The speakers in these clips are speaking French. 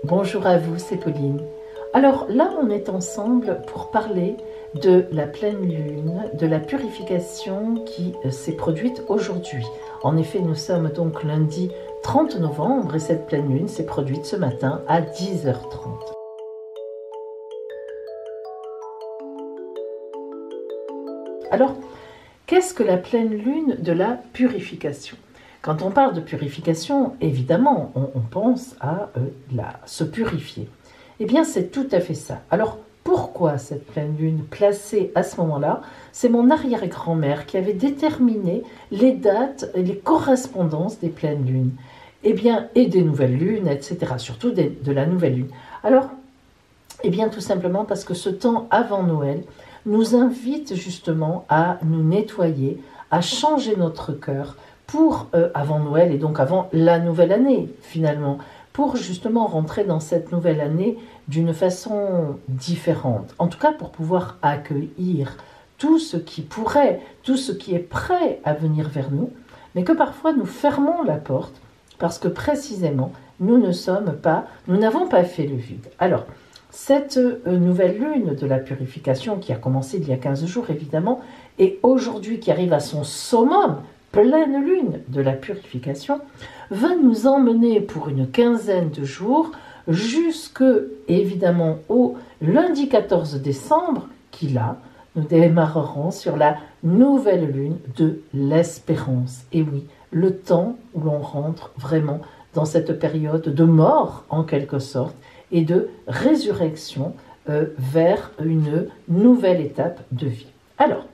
Bonjour à vous, c'est Pauline. Alors là, on est ensemble pour parler de la pleine lune, de la purification qui s'est produite aujourd'hui. En effet, nous sommes donc lundi 30 novembre et cette pleine lune s'est produite ce matin à 10h30. Alors, qu'est-ce que la pleine lune de la purification ? Quand on parle de purification, évidemment, on pense à se purifier. Eh bien, c'est tout à fait ça. Alors, pourquoi cette pleine lune placée à ce moment-là? C'est mon arrière-grand-mère qui avait déterminé les dates et les correspondances des pleines lunes. Eh bien, et des nouvelles lunes, etc. Surtout de la nouvelle lune. Alors, eh bien, tout simplement parce que ce temps avant Noël nous invite justement à nous nettoyer, à changer notre cœur pour, avant Noël et donc avant la nouvelle année finalement, pour justement rentrer dans cette nouvelle année d'une façon différente. En tout cas, pour pouvoir accueillir tout ce qui pourrait, tout ce qui est prêt à venir vers nous, mais que parfois nous fermons la porte parce que précisément nous n'avons pas fait le vide. Alors, cette nouvelle lune de la purification qui a commencé il y a 15 jours évidemment, et aujourd'hui qui arrive à son summum, pleine lune de la purification, va nous emmener pour une quinzaine de jours jusque évidemment au lundi 14 décembre, qui là, nous démarrerons sur la nouvelle lune de l'espérance. Et oui, le temps où l'on rentre vraiment dans cette période de mort en quelque sorte et de résurrection vers une nouvelle étape de vie. Alors,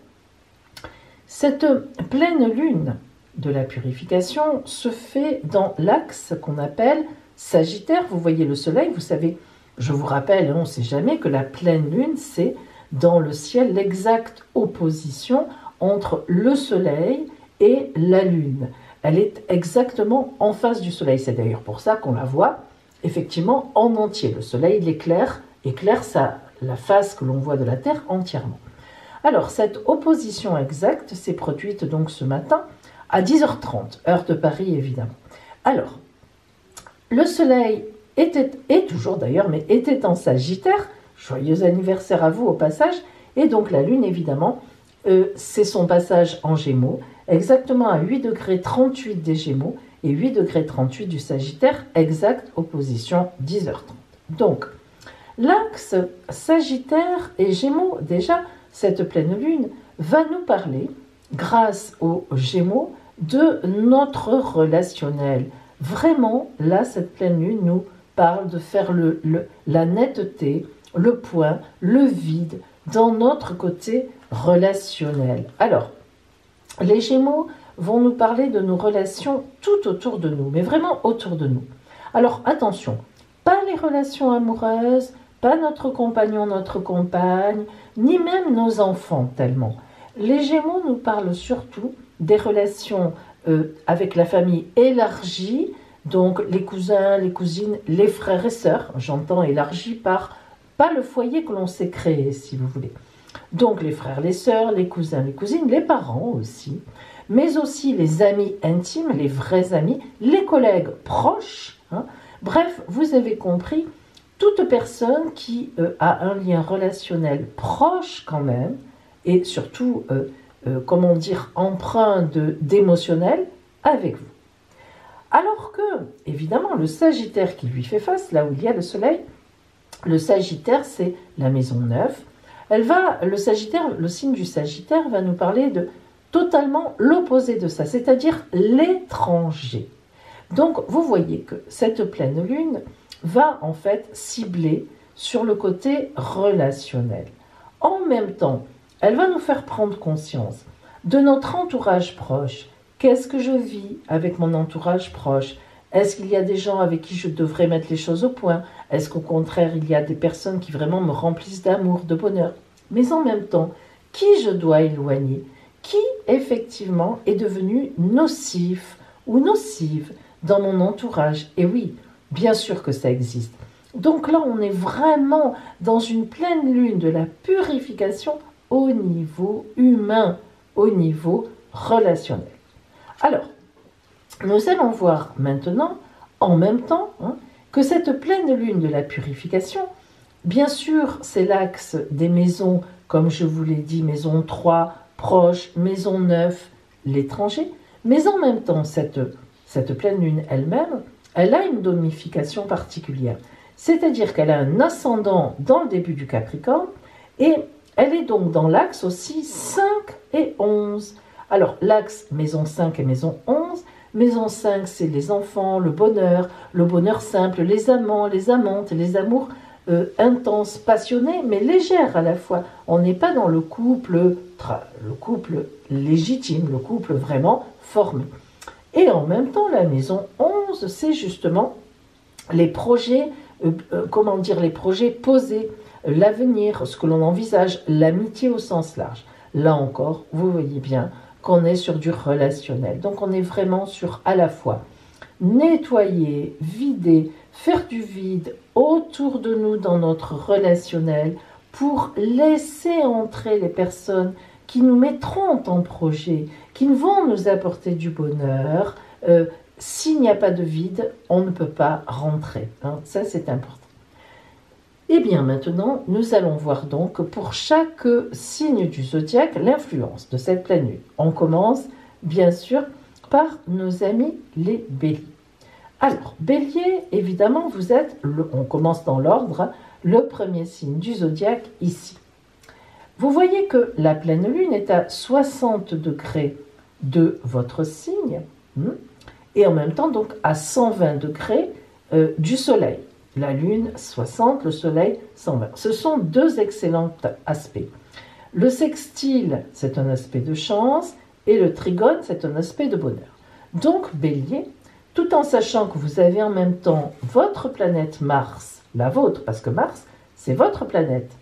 cette pleine lune de la purification se fait dans l'axe qu'on appelle Sagittaire. Vous voyez le soleil, vous savez, je vous rappelle, on ne sait jamais que la pleine lune, c'est dans le ciel l'exacte opposition entre le soleil et la lune. Elle est exactement en face du soleil. C'est d'ailleurs pour ça qu'on la voit effectivement en entier. Le soleil éclaire la face que l'on voit de la Terre entièrement. Alors, cette opposition exacte s'est produite donc ce matin à 10h30, heure de Paris évidemment. Alors, le soleil est toujours d'ailleurs, mais était en Sagittaire, joyeux anniversaire à vous au passage, et donc la Lune évidemment, c'est son passage en Gémeaux, exactement à 8 degrés 38 des Gémeaux et 8 degrés 38 du Sagittaire, exacte opposition 10h30. Donc, l'axe Sagittaire et Gémeaux, déjà, cette pleine lune va nous parler, grâce aux Gémeaux, de notre relationnel. Vraiment, là, cette pleine lune nous parle de faire la netteté, le point, le vide dans notre côté relationnel. Alors, les Gémeaux vont nous parler de nos relations tout autour de nous, mais vraiment autour de nous. Alors, attention, pas les relations amoureuses, pas notre compagnon, notre compagne, ni même nos enfants tellement. Les Gémeaux nous parlent surtout des relations avec la famille élargie, donc les cousins, les cousines, les frères et sœurs, j'entends élargi par pas le foyer que l'on s'est créé, si vous voulez. Donc les frères, les sœurs, les cousins, les cousines, les parents aussi, mais aussi les amis intimes, les vrais amis, les collègues proches. Bref, vous avez compris, toute personne qui a un lien relationnel proche quand même, et surtout, comment dire, empreint d'émotionnel avec vous. Alors que, évidemment, le Sagittaire qui lui fait face, là où il y a le soleil, le Sagittaire, c'est la maison 9. Le signe du Sagittaire va nous parler de totalement l'opposé de ça, c'est-à-dire l'étranger. Donc, vous voyez que cette pleine lune va en fait cibler sur le côté relationnel. En même temps, elle va nous faire prendre conscience de notre entourage proche. Qu'est-ce que je vis avec mon entourage proche? Est-ce qu'il y a des gens avec qui je devrais mettre les choses au point? Est-ce qu'au contraire, il y a des personnes qui vraiment me remplissent d'amour, de bonheur? Mais en même temps, qui je dois éloigner? Qui, effectivement, est devenu nocif ou nocive dans mon entourage? Et oui, bien sûr que ça existe. Donc là, on est vraiment dans une pleine lune de la purification au niveau humain, au niveau relationnel. Alors, nous allons voir maintenant, en même temps, que cette pleine lune de la purification, bien sûr, c'est l'axe des maisons, comme je vous l'ai dit, maison 3, proche, maison 9, l'étranger, mais en même temps, cette pleine lune elle-même, elle a une domification particulière. C'est-à-dire qu'elle a un ascendant dans le début du Capricorne et elle est donc dans l'axe aussi 5 et 11. Alors, l'axe maison 5 et maison 11, maison 5, c'est les enfants, le bonheur simple, les amants, les amantes, les amours intenses, passionnés, mais légères à la fois. On n'est pas dans le couple légitime, le couple vraiment formé. Et en même temps, la maison 11, c'est justement les projets, les projets posés, l'avenir, ce que l'on envisage, l'amitié au sens large. Là encore, vous voyez bien qu'on est sur du relationnel. Donc on est vraiment sur à la fois nettoyer, vider, faire du vide autour de nous dans notre relationnel pour laisser entrer les personnes qui nous mettront en projet, qui vont nous apporter du bonheur. S'il n'y a pas de vide, on ne peut pas rentrer. Hein, ça, c'est important. Et bien maintenant, nous allons voir donc pour chaque signe du zodiaque l'influence de cette pleine lune. On commence bien sûr par nos amis les béliers. Alors, bélier, évidemment, vous êtes, on commence dans l'ordre, le premier signe du zodiaque ici. Vous voyez que la pleine lune est à 60 degrés de votre signe et en même temps donc à 120 degrés du soleil. La lune 60, le soleil 120. Ce sont deux excellents aspects. Le sextile, c'est un aspect de chance et le trigone, c'est un aspect de bonheur. Donc, bélier, tout en sachant que vous avez en même temps votre planète Mars, la vôtre, parce que Mars, c'est votre planète,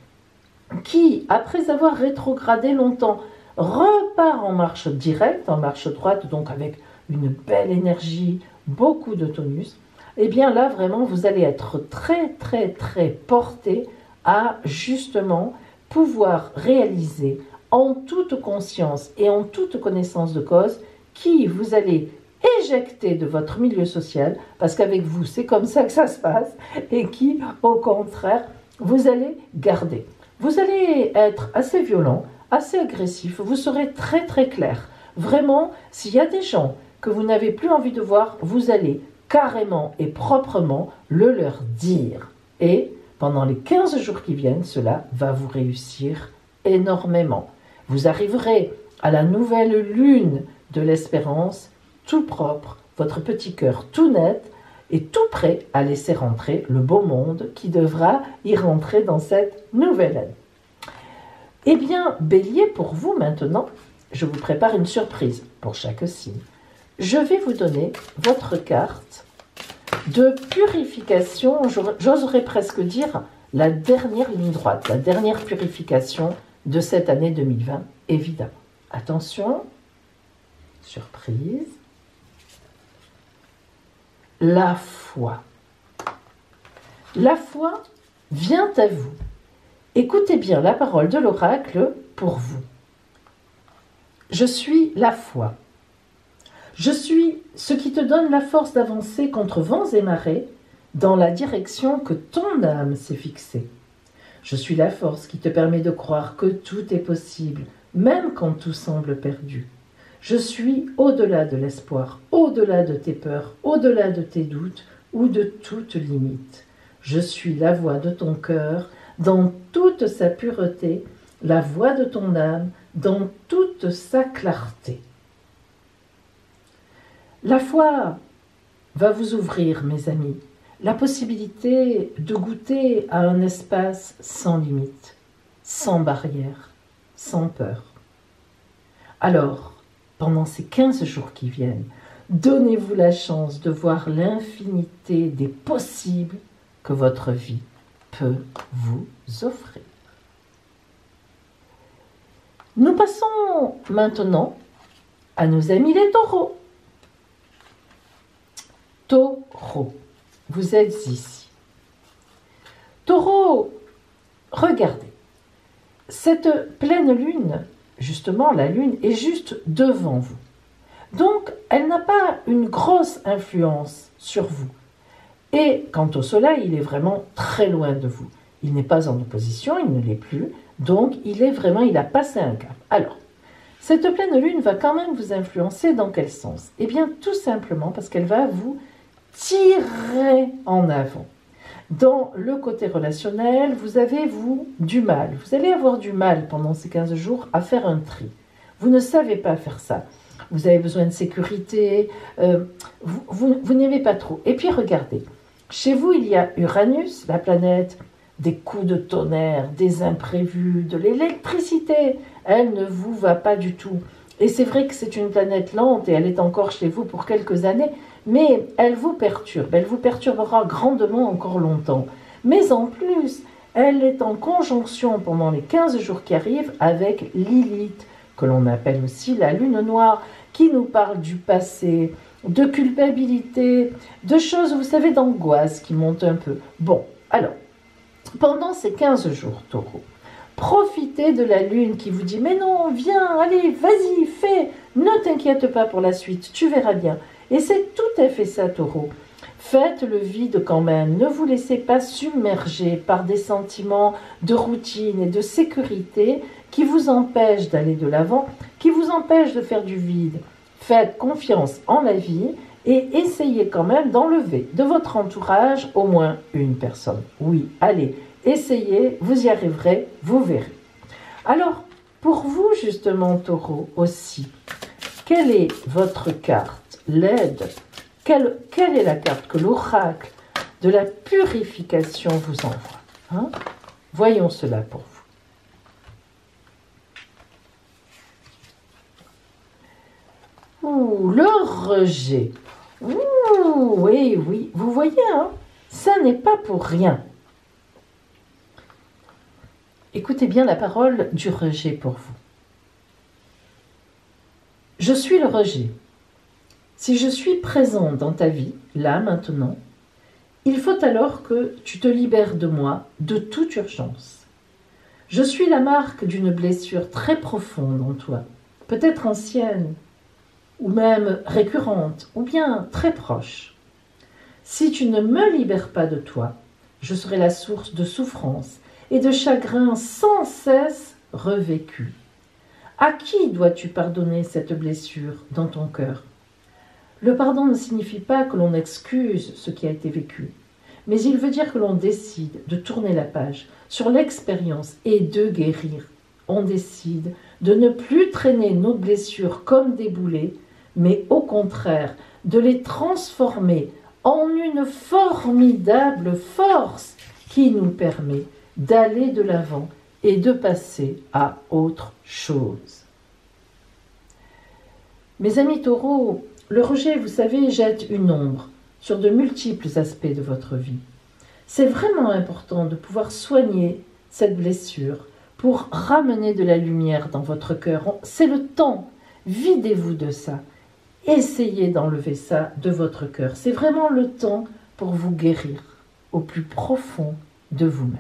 qui, après avoir rétrogradé longtemps, repart en marche directe, en marche droite, donc avec une belle énergie, beaucoup de tonus, et bien là, vraiment, vous allez être très, très, très porté à, justement, pouvoir réaliser en toute conscience et en toute connaissance de cause qui vous allez éjecter de votre milieu social, parce qu'avec vous, c'est comme ça que ça se passe, et qui, au contraire, vous allez garder. Vous allez être assez violent, assez agressif, vous serez très très clair. Vraiment, s'il y a des gens que vous n'avez plus envie de voir, vous allez carrément et proprement le leur dire. Et pendant les 15 jours qui viennent, cela va vous réussir énormément. Vous arriverez à la nouvelle lune de l'espérance, tout propre, votre petit cœur tout net et tout prêt à laisser rentrer le beau monde qui devra y rentrer dans cette nouvelle année. Eh bien, Bélier, pour vous maintenant, je vous prépare une surprise pour chaque signe. Je vais vous donner votre carte de purification, j'oserais presque dire la dernière ligne droite, la dernière purification de cette année 2020, évidemment. Attention, surprise, la foi. La foi vient à vous. Écoutez bien la parole de l'oracle pour vous. Je suis la foi. Je suis ce qui te donne la force d'avancer contre vents et marées dans la direction que ton âme s'est fixée. Je suis la force qui te permet de croire que tout est possible, même quand tout semble perdu. Je suis au-delà de l'espoir, au-delà de tes peurs, au-delà de tes doutes ou de toute limite. Je suis la voix de ton cœur dans toute sa pureté, la voix de ton âme dans toute sa clarté. La foi va vous ouvrir, mes amis, la possibilité de goûter à un espace sans limite, sans barrière, sans peur. Alors, pendant ces 15 jours qui viennent, donnez-vous la chance de voir l'infinité des possibles que votre vie peut vous offrir. Nous passons maintenant à nos amis les taureaux. Taureau, vous êtes ici. Taureau, regardez, cette pleine lune, justement la lune est juste devant vous. Donc, elle n'a pas une grosse influence sur vous. Et quant au soleil, il est vraiment très loin de vous. Il n'est pas en opposition, il ne l'est plus, donc il a passé un cap. Alors, cette pleine lune va quand même vous influencer dans quel sens? Eh bien, tout simplement parce qu'elle va vous tirer en avant. Dans le côté relationnel, vous avez, du mal. Vous allez avoir du mal pendant ces 15 jours à faire un tri. Vous ne savez pas faire ça. Vous avez besoin de sécurité, vous n'aimez pas trop. Et puis regardez, chez vous, il y a Uranus, la planète des coups de tonnerre, des imprévus, de l'électricité. Elle ne vous va pas du tout. Et c'est vrai que c'est une planète lente et elle est encore chez vous pour quelques années, mais elle vous perturbe. Elle vous perturbera grandement encore longtemps. Mais en plus, elle est en conjonction pendant les 15 jours qui arrivent avec Lilith, que l'on appelle aussi la lune noire, qui nous parle du passé, de culpabilité, de choses, vous savez, d'angoisse qui montent un peu. Bon, alors, pendant ces 15 jours, Taureau, profitez de la lune qui vous dit « Mais non, viens, allez, vas-y, fais, ne t'inquiète pas pour la suite, tu verras bien. » Et c'est tout à fait ça, Taureau. Faites le vide quand même, ne vous laissez pas submerger par des sentiments de routine et de sécurité qui vous empêchent d'aller de l'avant, qui vous empêchent de faire du vide. Faites confiance en la vie et essayez quand même d'enlever de votre entourage au moins une personne. Oui, allez, essayez, vous y arriverez, vous verrez. Alors, pour vous justement, Taureau, aussi, quelle est votre carte, l'aide? Quelle est la carte que l'oracle de la purification vous envoie, hein? Voyons cela pour vous. Ouh, le rejet. Ouh, oui, oui, vous voyez, hein, ça n'est pas pour rien. Écoutez bien la parole du rejet pour vous. Je suis le rejet. Si je suis présent dans ta vie, là, maintenant, il faut alors que tu te libères de moi, de toute urgence. Je suis la marque d'une blessure très profonde en toi, peut-être ancienne, ou même récurrente, ou bien très proche. Si tu ne me libères pas de toi, je serai la source de souffrance et de chagrin sans cesse revécu. À qui dois-tu pardonner cette blessure dans ton cœur? Le pardon ne signifie pas que l'on excuse ce qui a été vécu, mais il veut dire que l'on décide de tourner la page sur l'expérience et de guérir. On décide de ne plus traîner nos blessures comme des boulets, mais au contraire de les transformer en une formidable force qui nous permet d'aller de l'avant et de passer à autre chose. Mes amis taureaux, le rejet, vous savez, jette une ombre sur de multiples aspects de votre vie. C'est vraiment important de pouvoir soigner cette blessure pour ramener de la lumière dans votre cœur. C'est le temps, videz-vous de ça. Essayez d'enlever ça de votre cœur. C'est vraiment le temps pour vous guérir au plus profond de vous-même.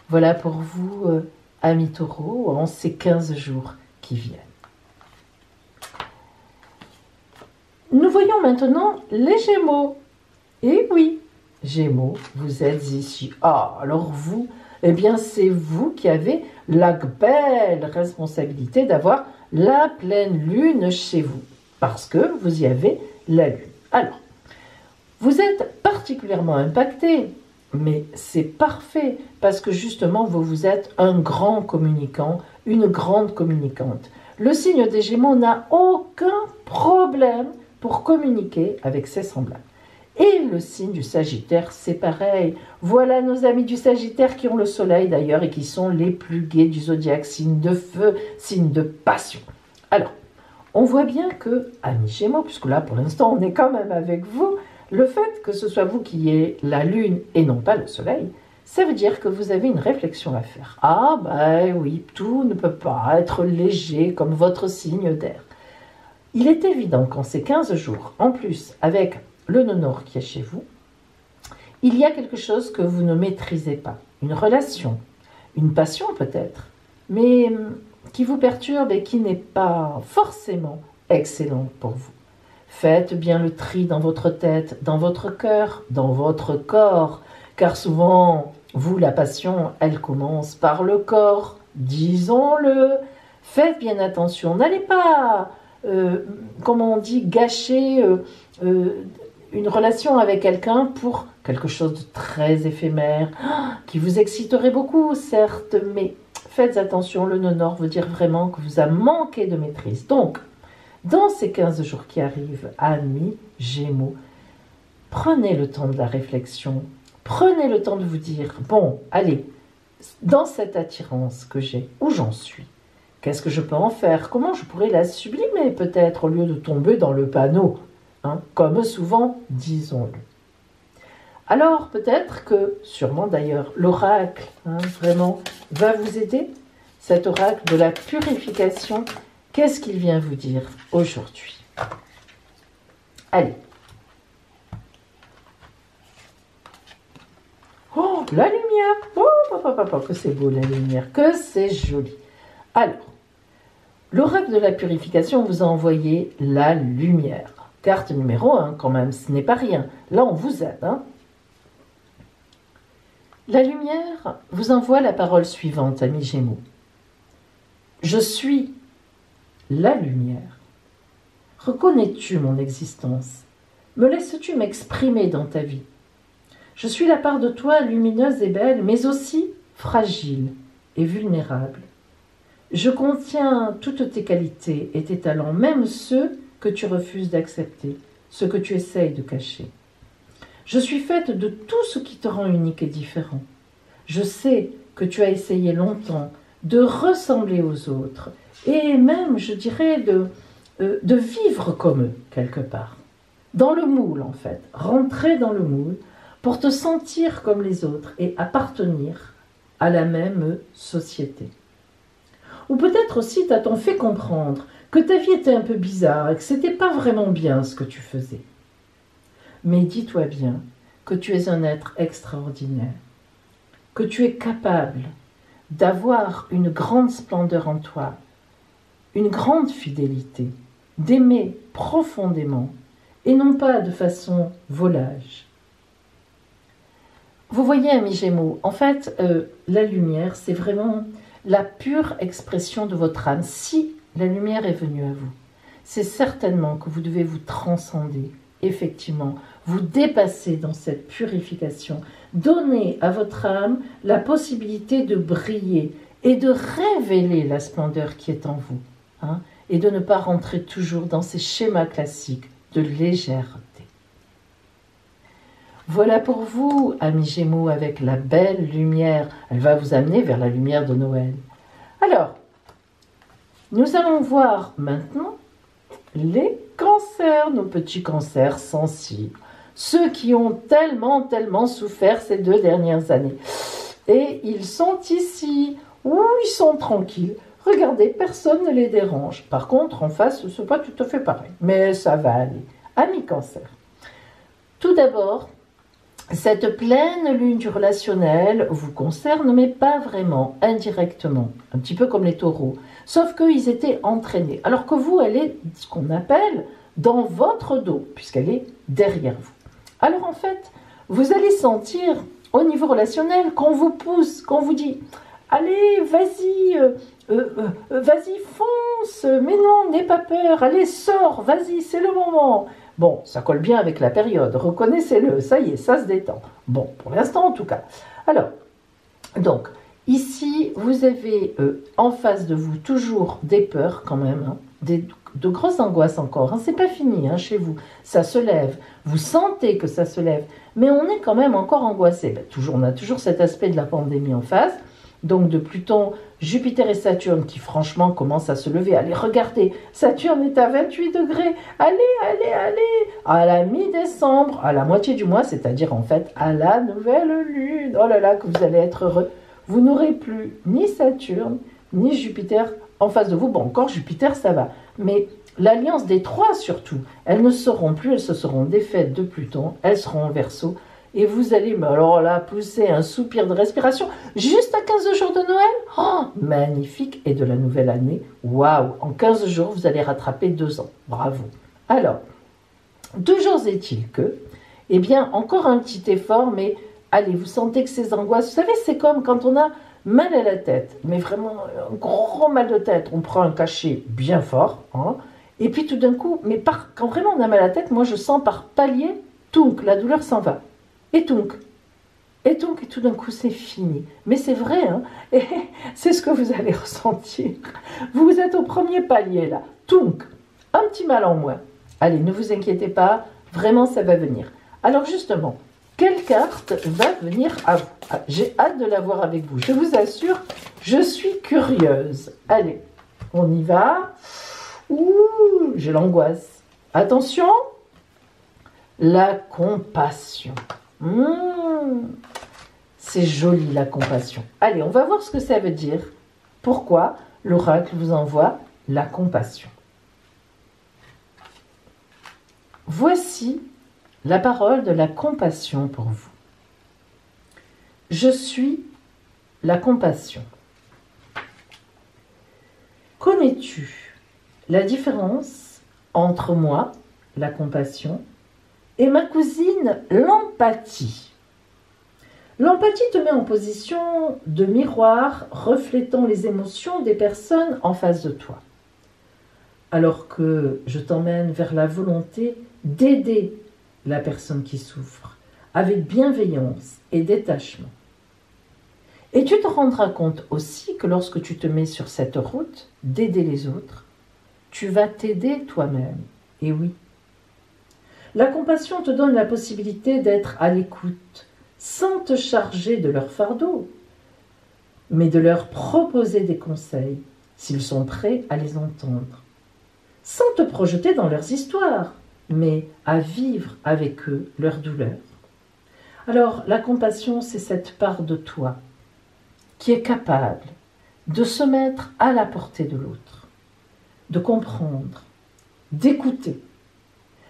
Voilà pour vous, amis taureaux, en ces 15 jours qui viennent. Nous voyons maintenant les Gémeaux. Et oui, Gémeaux, vous êtes ici. Ah, alors vous, eh bien c'est vous qui avez la belle responsabilité d'avoir la pleine lune chez vous, parce que vous y avez la lune. Alors, vous êtes particulièrement impacté, mais c'est parfait, parce que justement, vous êtes un grand communicant, une grande communicante. Le signe des Gémeaux n'a aucun problème pour communiquer avec ses semblables. Et le signe du Sagittaire, c'est pareil. Voilà nos amis du Sagittaire qui ont le soleil d'ailleurs et qui sont les plus gais du zodiaque, signe de feu, signe de passion. Alors, on voit bien que, amis Gémeaux, puisque là pour l'instant on est quand même avec vous, le fait que ce soit vous qui ayez la lune et non pas le soleil, ça veut dire que vous avez une réflexion à faire. Ah ben oui, tout ne peut pas être léger comme votre signe d'air. Il est évident qu'en ces 15 jours, en plus avec le nœud nord qui est chez vous, il y a quelque chose que vous ne maîtrisez pas. Une relation, une passion peut-être, mais qui vous perturbe et qui n'est pas forcément excellente pour vous. Faites bien le tri dans votre tête, dans votre cœur, dans votre corps, car souvent, vous, la passion, elle commence par le corps, disons-le. Faites bien attention, n'allez pas, comment on dit, gâcher une relation avec quelqu'un pour quelque chose de très éphémère, qui vous exciterait beaucoup, certes, mais faites attention, le nœud nord veut dire vraiment que vous avez manqué de maîtrise. Donc, dans ces 15 jours qui arrivent, amis Gémeaux, prenez le temps de la réflexion, prenez le temps de vous dire, bon, allez, dans cette attirance que j'ai, où j'en suis? Qu'est-ce que je peux en faire? Comment je pourrais la sublimer peut-être au lieu de tomber dans le panneau, hein, comme souvent, disons-le. Alors peut-être que, sûrement d'ailleurs, l'oracle, hein, vraiment, va vous aider. Cet oracle de la purification, qu'est-ce qu'il vient vous dire aujourd'hui? Allez. Oh, la lumière! Oh, que c'est beau la lumière, que c'est joli. Alors, l'oracle de la purification vous a envoyé la lumière. Carte numéro 1, quand même, ce n'est pas rien. Là, on vous aide, hein. La lumière vous envoie la parole suivante, amis Gémeaux. Je suis la lumière. Reconnais-tu mon existence? Me laisses-tu m'exprimer dans ta vie? Je suis la part de toi lumineuse et belle, mais aussi fragile et vulnérable. Je contiens toutes tes qualités et tes talents, même ceux que tu refuses d'accepter, ceux que tu essayes de cacher. Je suis faite de tout ce qui te rend unique et différent. Je sais que tu as essayé longtemps de ressembler aux autres et même, je dirais, de vivre comme eux, quelque part. Dans le moule, en fait. Rentrer dans le moule pour te sentir comme les autres et appartenir à la même société. Ou peut-être aussi t'a-t-on fait comprendre que ta vie était un peu bizarre et que ce n'était pas vraiment bien ce que tu faisais. Mais dis-toi bien que tu es un être extraordinaire, que tu es capable d'avoir une grande splendeur en toi, une grande fidélité, d'aimer profondément et non pas de façon volage. Vous voyez, amis Gémeaux, en fait, la lumière, c'est vraiment la pure expression de votre âme. Si la lumière est venue à vous, c'est certainement que vous devez vous transcender, effectivement, vous dépasser dans cette purification, donner à votre âme la possibilité de briller et de révéler la splendeur qui est en vous, hein, et de ne pas rentrer toujours dans ces schémas classiques de légèreté. Voilà pour vous, amis Gémeaux, avec la belle lumière. Elle va vous amener vers la lumière de Noël. Alors, nous allons voir maintenant les cancers, nos petits cancers sensibles. Ceux qui ont tellement souffert ces 2 dernières années. Et ils sont ici, où ils sont tranquilles. Regardez, personne ne les dérange. Par contre, en face, ce n'est pas tout à fait pareil. Mais ça va aller. Amis cancer. Tout d'abord, cette pleine lune du relationnel vous concerne, mais pas vraiment, indirectement. Un petit peu comme les taureaux. Sauf qu'ils étaient entraînés. Alors que vous, elle est ce qu'on appelle dans votre dos, puisqu'elle est derrière vous. Alors en fait, vous allez sentir au niveau relationnel qu'on vous pousse, qu'on vous dit « Allez, vas-y, vas-y, fonce, mais non, n'aie pas peur, allez, sors, vas-y, c'est le moment !» Bon, ça colle bien avec la période, reconnaissez-le, ça y est, ça se détend. Bon, pour l'instant en tout cas. Alors, donc, ici, vous avez en face de vous toujours des peurs quand même, hein, de grosses angoisses encore. Hein, c'est pas fini hein, chez vous, ça se lève. Vous sentez que ça se lève, mais on est quand même encore angoissé. Ben, on a toujours cet aspect de la pandémie en face. Donc de Pluton, Jupiter et Saturne qui franchement commencent à se lever. Allez, regardez, Saturne est à 28 degrés. Allez, à la mi-décembre, à la moitié du mois, c'est-à-dire en fait à la nouvelle lune. Oh là là, que vous allez être heureux. Vous n'aurez plus ni Saturne, ni Jupiter en face de vous. Bon, encore Jupiter, ça va. Mais l'alliance des 3 surtout, elles ne seront plus, elles se seront défaites de Pluton, elles seront en Verseau. Et vous allez, alors là, pousser un soupir de respiration, juste à 15 jours de Noël. Oh, magnifique. Et de la nouvelle année, waouh, en 15 jours, vous allez rattraper 2 ans. Bravo. Alors, Toujours est-il que, eh bien, encore un petit effort, mais allez, vous sentez que ces angoisses, vous savez, c'est comme quand on a mal à la tête, mais vraiment un gros mal de tête, on prend un cachet bien fort, hein, et puis tout d'un coup, quand vraiment on a mal à la tête, moi je sens par palier, tounk, la douleur s'en va, et tounk, et donc, et tout d'un coup, c'est fini. Mais c'est vrai, hein, et c'est ce que vous allez ressentir. Vous êtes au premier palier, là. Tounk, un petit mal en moins. Allez, ne vous inquiétez pas, vraiment, ça va venir. Alors, justement, quelle carte va venir à vous? J'ai hâte de la voir avec vous. Je vous assure, je suis curieuse. Allez, on y va. Ouh, j'ai l'angoisse. Attention, la compassion. C'est joli la compassion. Allez, on va voir ce que ça veut dire. Pourquoi l'oracle vous envoie la compassion. Voici la parole de la compassion pour vous. Je suis la compassion. Connais-tu la différence entre moi, la compassion, et ma cousine, l'empathie? L'empathie te met en position de miroir reflétant les émotions des personnes en face de toi. Alors que je t'emmène vers la volonté d'aider la personne qui souffre avec bienveillance et détachement. Et tu te rendras compte aussi que lorsque tu te mets sur cette route d'aider les autres, tu vas t'aider toi-même. Et oui. La compassion te donne la possibilité d'être à l'écoute, sans te charger de leur fardeau, mais de leur proposer des conseils, s'ils sont prêts à les entendre, sans te projeter dans leurs histoires, mais à vivre avec eux leur douleur. Alors, la compassion, c'est cette part de toi qui est capable de se mettre à la portée de l'autre, de comprendre, d'écouter,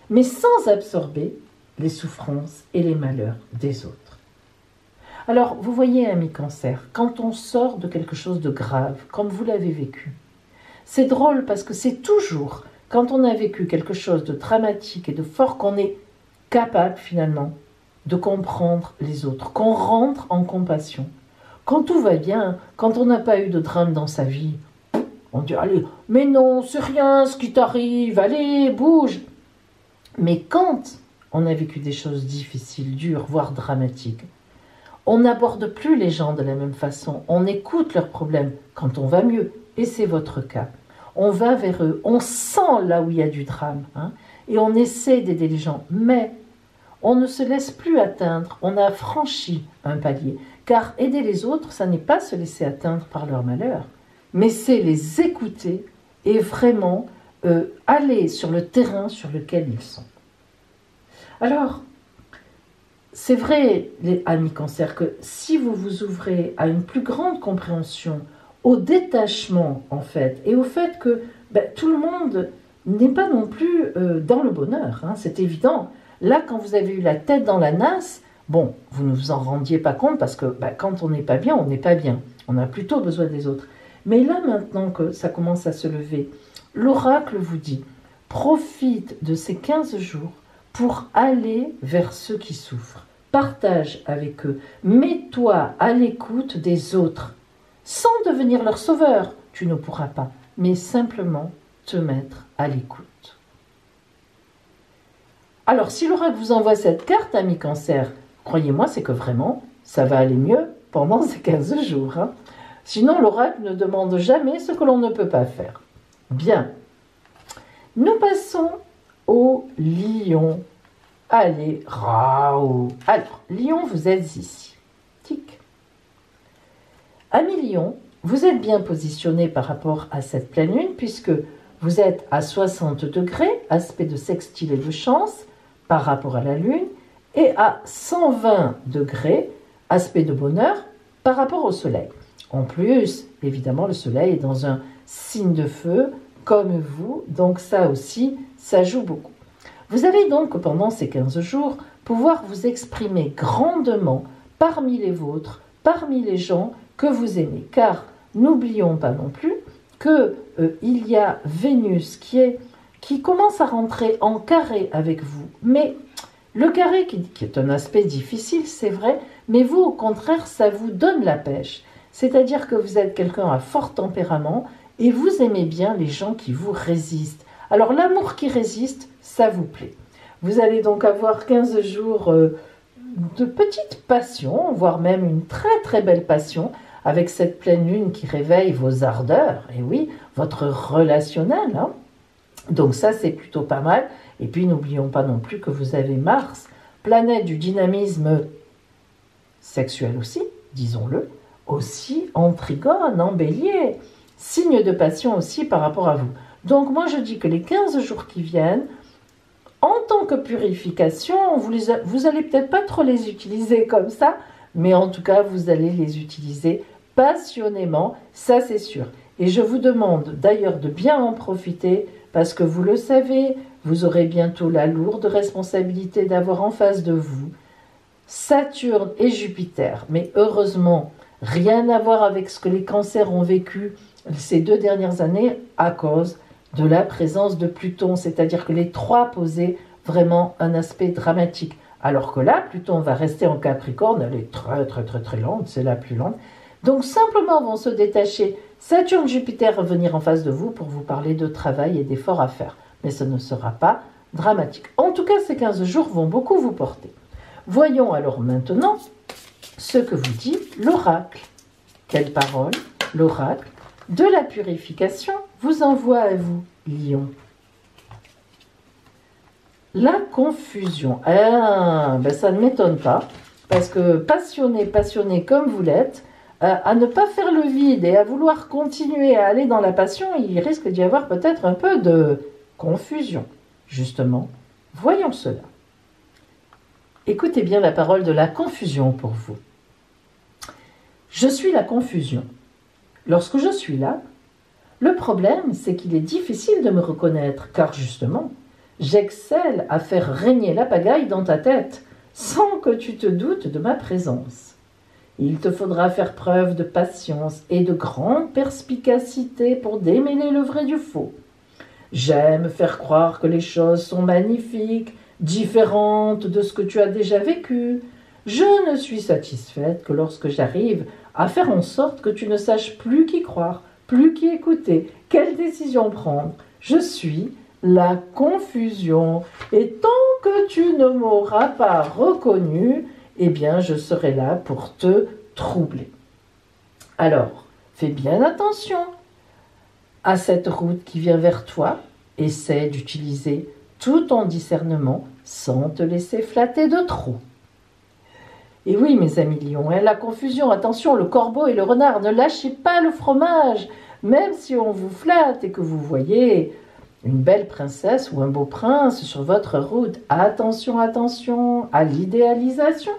mais sans absorber les souffrances et les malheurs des autres. Alors, vous voyez, ami Cancer, quand on sort de quelque chose de grave, comme vous l'avez vécu, c'est drôle parce que c'est toujours quand on a vécu quelque chose de dramatique et de fort qu'on est capable finalement de comprendre les autres, qu'on rentre en compassion. Quand tout va bien, quand on n'a pas eu de drame dans sa vie, on dit « Allez, mais non, c'est rien ce qui t'arrive, allez, bouge !» Mais quand on a vécu des choses difficiles, dures, voire dramatiques, on n'aborde plus les gens de la même façon, on écoute leurs problèmes quand on va mieux, et c'est votre cas. On va vers eux, on sent là où il y a du drame, hein, et on essaie d'aider les gens, mais on ne se laisse plus atteindre, on a franchi un palier. Car aider les autres, ça n'est pas se laisser atteindre par leur malheur, mais c'est les écouter et vraiment aller sur le terrain sur lequel ils sont. Alors, c'est vrai, les amis Cancer, que si vous vous ouvrez à une plus grande compréhension, au détachement en fait, et au fait que tout le monde n'est pas non plus dans le bonheur, hein, c'est évident. Là, quand vous avez eu la tête dans la nasse, bon, vous ne vous en rendiez pas compte parce que quand on n'est pas bien, on n'est pas bien. On a plutôt besoin des autres. Mais là, maintenant que ça commence à se lever, l'oracle vous dit, profite de ces 15 jours pour aller vers ceux qui souffrent. Partage avec eux. Mets-toi à l'écoute des autres. Sans devenir leur sauveur, tu ne pourras pas, mais simplement te mettre à l'écoute. Alors, si l'oracle vous envoie cette carte, ami Cancer, croyez-moi, c'est que vraiment, ça va aller mieux pendant ces 15 jours. Hein. Sinon, l'oracle ne demande jamais ce que l'on ne peut pas faire. Bien. Nous passons au lion. Allez, raou. Alors, lion, vous êtes ici. Tic. Ami lion, vous êtes bien positionné par rapport à cette pleine lune, puisque vous êtes à 60 degrés, aspect de sextile et de chance, par rapport à la lune, et à 120 degrés, aspect de bonheur, par rapport au soleil. En plus, évidemment, le soleil est dans un signe de feu, comme vous, donc ça aussi, ça joue beaucoup. Vous allez donc, pendant ces 15 jours, pouvoir vous exprimer grandement parmi les vôtres, parmi les gens que vous aimez. Car n'oublions pas non plus qu'il y a Vénus qui est qui commence à rentrer en carré avec vous. Mais le carré qui est un aspect difficile, c'est vrai, mais vous, au contraire, ça vous donne la pêche. C'est-à-dire que vous êtes quelqu'un à fort tempérament et vous aimez bien les gens qui vous résistent. Alors l'amour qui résiste, ça vous plaît. Vous allez donc avoir 15 jours de petite passion, voire même une très très belle passion, avec cette pleine lune qui réveille vos ardeurs, et oui, votre relationnel. Hein. Donc ça, c'est plutôt pas mal. Et puis, n'oublions pas non plus que vous avez Mars, planète du dynamisme sexuel aussi, disons-le, aussi en trigone, en bélier, signe de passion aussi par rapport à vous. Donc moi, je dis que les 15 jours qui viennent, en tant que purification, vous allez peut-être pas trop les utiliser comme ça, mais en tout cas, vous allez les utiliser passionnément, ça c'est sûr. Et je vous demande d'ailleurs de bien en profiter, parce que vous le savez, vous aurez bientôt la lourde responsabilité d'avoir en face de vous Saturne et Jupiter. Mais heureusement, rien à voir avec ce que les cancers ont vécu ces 2 dernières années à cause de la présence de Pluton. C'est-à-dire que les 3 posaient vraiment un aspect dramatique. Alors que là, Pluton va rester en Capricorne, elle est très très très très lente, c'est la plus lente. Donc simplement vont se détacher Saturne, Jupiter venir en face de vous pour vous parler de travail et d'efforts à faire. Mais ce ne sera pas dramatique. En tout cas, ces 15 jours vont beaucoup vous porter. Voyons alors maintenant ce que vous dit l'oracle. Quelle parole l'oracle de la purification vous envoie à vous, Lion? La confusion. Ah, ben ça ne m'étonne pas, parce que passionné comme vous l'êtes, à ne pas faire le vide et à vouloir continuer à aller dans la passion, il risque d'y avoir peut-être un peu de confusion. Justement, voyons cela. Écoutez bien la parole de la confusion pour vous. Je suis la confusion. Lorsque je suis là, le problème, c'est qu'il est difficile de me reconnaître, car justement, j'excelle à faire régner la pagaille dans ta tête, sans que tu te doutes de ma présence. Il te faudra faire preuve de patience et de grande perspicacité pour démêler le vrai du faux. J'aime faire croire que les choses sont magnifiques, différentes de ce que tu as déjà vécu. Je ne suis satisfaite que lorsque j'arrive à faire en sorte que tu ne saches plus qui croire, plus qui écouter, quelle décision prendre. Je suis la confusion. Et tant que tu ne m'auras pas reconnu, eh bien, je serai là pour te troubler. Alors, fais bien attention à cette route qui vient vers toi. Essaie d'utiliser tout ton discernement sans te laisser flatter de trop. Et oui, mes amis lions, la confusion, attention, le corbeau et le renard, ne lâchez pas le fromage, même si on vous flatte et que vous voyez une belle princesse ou un beau prince sur votre route. Attention, attention à l'idéalisation,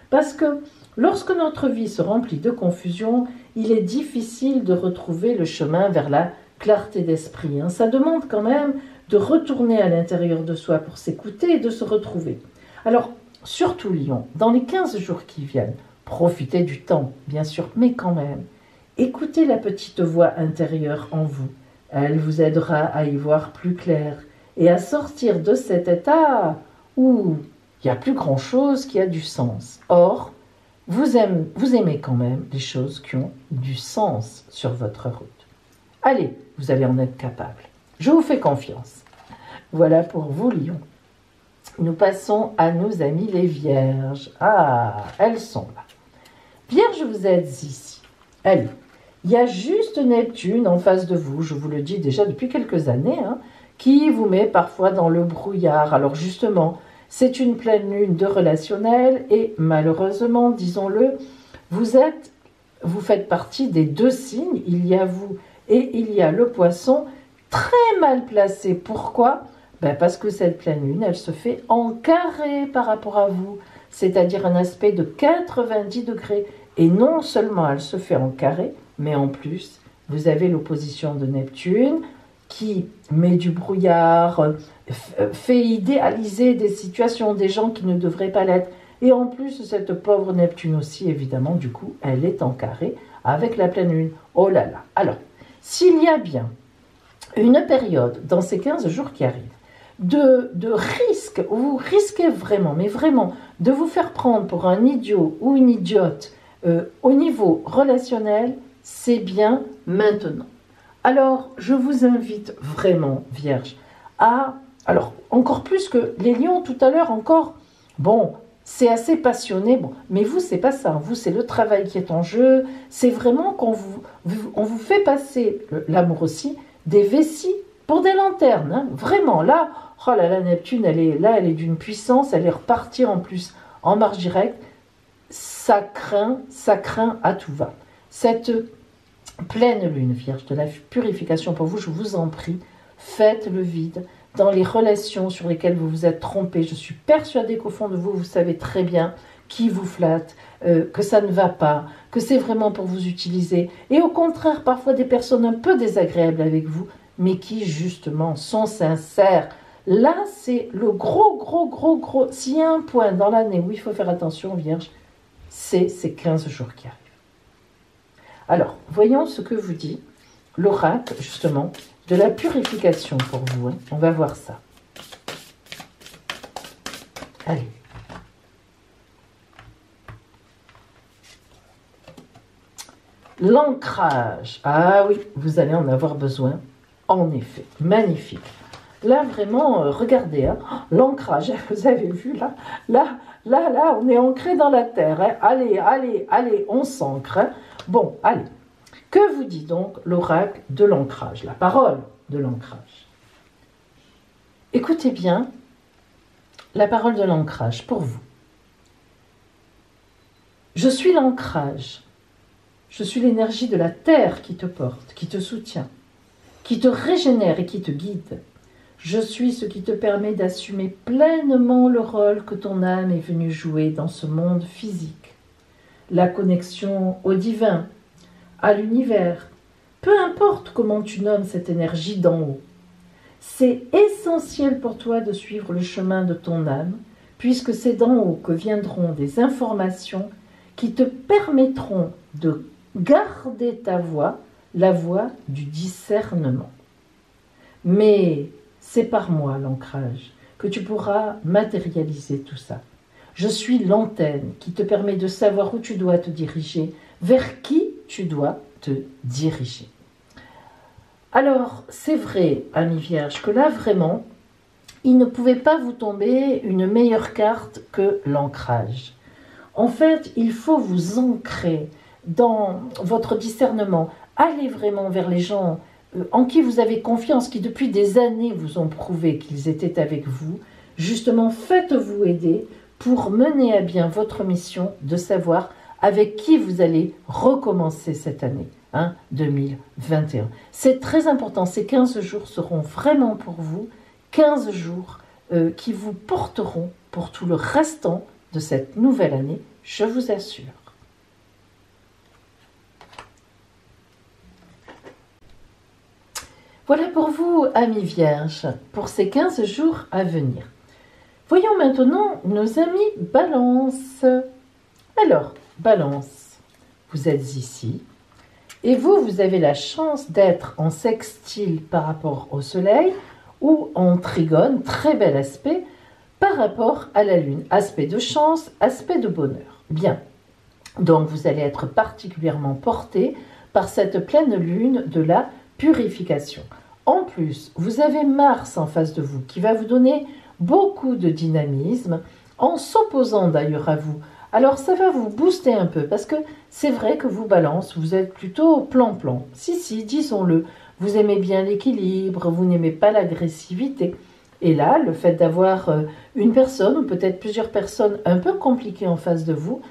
parce que lorsque notre vie se remplit de confusion, il est difficile de retrouver le chemin vers la clarté d'esprit. Ça demande quand même de retourner à l'intérieur de soi pour s'écouter et de se retrouver. Alors, surtout Lion, dans les 15 jours qui viennent, profitez du temps, bien sûr, mais quand même, écoutez la petite voix intérieure en vous. Elle vous aidera à y voir plus clair et à sortir de cet état où il n'y a plus grand-chose qui a du sens. Or, vous aimez quand même les choses qui ont du sens sur votre route. Allez, vous allez en être capable. Je vous fais confiance. Voilà pour vous, Lion. Nous passons à nos amis les Vierges. Ah, elles sont là. Vierges, vous êtes ici. Allez. Il y a juste Neptune en face de vous, je vous le dis déjà depuis quelques années, qui vous met parfois dans le brouillard. Alors justement, c'est une pleine lune de relationnel et malheureusement, disons-le, vous faites partie des 2 signes, il y a vous et il y a le Poisson, très mal placé. Pourquoi ? Parce que cette pleine lune, elle se fait en carré par rapport à vous, c'est-à-dire un aspect de 90 degrés. Et non seulement elle se fait en carré, mais en plus, vous avez l'opposition de Neptune qui met du brouillard, fait idéaliser des situations, des gens qui ne devraient pas l'être. Et en plus, cette pauvre Neptune aussi, évidemment, du coup, elle est en carré avec la pleine lune. Oh là là. Alors, s'il y a bien une période dans ces 15 jours qui arrivent de risque, où vous risquez vraiment, mais vraiment, de vous faire prendre pour un idiot ou une idiote au niveau relationnel, c'est bien maintenant. Alors, je vous invite vraiment, Vierge, à... Alors, encore plus que les lions, tout à l'heure, encore, bon, c'est assez passionné, bon, mais vous, c'est pas ça. Vous, c'est le travail qui est en jeu. C'est vraiment on vous fait passer, l'amour aussi, des vessies pour des lanternes. Hein, vraiment, là, oh là là, Neptune, elle est d'une puissance, elle est repartie en plus en marche directe. Ça craint à tout va. Cette pleine lune, Vierge, de la purification pour vous, je vous en prie, faites le vide dans les relations sur lesquelles vous vous êtes trompé. Je suis persuadée qu'au fond de vous, vous savez très bien qui vous flatte, que ça ne va pas, que c'est vraiment pour vous utiliser. Et au contraire, parfois des personnes un peu désagréables avec vous, mais qui justement sont sincères. Là, c'est le gros. S'il y a un point dans l'année où il faut faire attention, Vierge, c'est ces 15 jours qui arrivent. Alors, voyons ce que vous dit l'oracle, justement, de la purification pour vous. Hein. On va voir ça. Allez. L'ancrage. Ah oui, vous allez en avoir besoin. En effet, magnifique. Là, vraiment, regardez, hein, l'ancrage, vous avez vu, là, on est ancré dans la terre. Hein. Allez, on s'ancre. Hein. Bon, allez. Que vous dit donc l'oracle de l'ancrage, la parole de l'ancrage? Écoutez bien la parole de l'ancrage pour vous. Je suis l'ancrage. Je suis l'énergie de la terre qui te porte, qui te soutient, qui te régénère et qui te guide. Je suis ce qui te permet d'assumer pleinement le rôle que ton âme est venue jouer dans ce monde physique. La connexion au divin, à l'univers, peu importe comment tu nommes cette énergie d'en haut. C'est essentiel pour toi de suivre le chemin de ton âme, puisque c'est d'en haut que viendront des informations qui te permettront de garder ta voie, la voie du discernement. Mais c'est par moi, l'ancrage, que tu pourras matérialiser tout ça. Je suis l'antenne qui te permet de savoir où tu dois te diriger, vers qui tu dois te diriger. Alors, c'est vrai, ami Vierge, que là, vraiment, il ne pouvait pas vous tomber une meilleure carte que l'ancrage. En fait, il faut vous ancrer dans votre discernement. Allez vraiment vers les gens en qui vous avez confiance, qui depuis des années vous ont prouvé qu'ils étaient avec vous. Justement, faites-vous aider pour mener à bien votre mission de savoir avec qui vous allez recommencer cette année, 2021. C'est très important, ces 15 jours seront vraiment pour vous, 15 jours qui vous porteront pour tout le restant de cette nouvelle année, je vous assure. Voilà pour vous, amis vierges, pour ces 15 jours à venir. Voyons maintenant nos amis Balance. Alors, Balance, vous êtes ici, et vous avez la chance d'être en sextile par rapport au soleil, ou en trigone, très bel aspect, par rapport à la lune. Aspect de chance, aspect de bonheur. Bien, donc vous allez être particulièrement porté par cette pleine lune de la purification. En plus, vous avez Mars en face de vous qui va vous donner beaucoup de dynamisme en s'opposant d'ailleurs à vous. Alors ça va vous booster un peu parce que c'est vrai que vous Balance, vous êtes plutôt plan-plan. Si, disons-le, vous aimez bien l'équilibre, vous n'aimez pas l'agressivité. Et là, le fait d'avoir une personne ou peut-être plusieurs personnes un peu compliquées en face de vous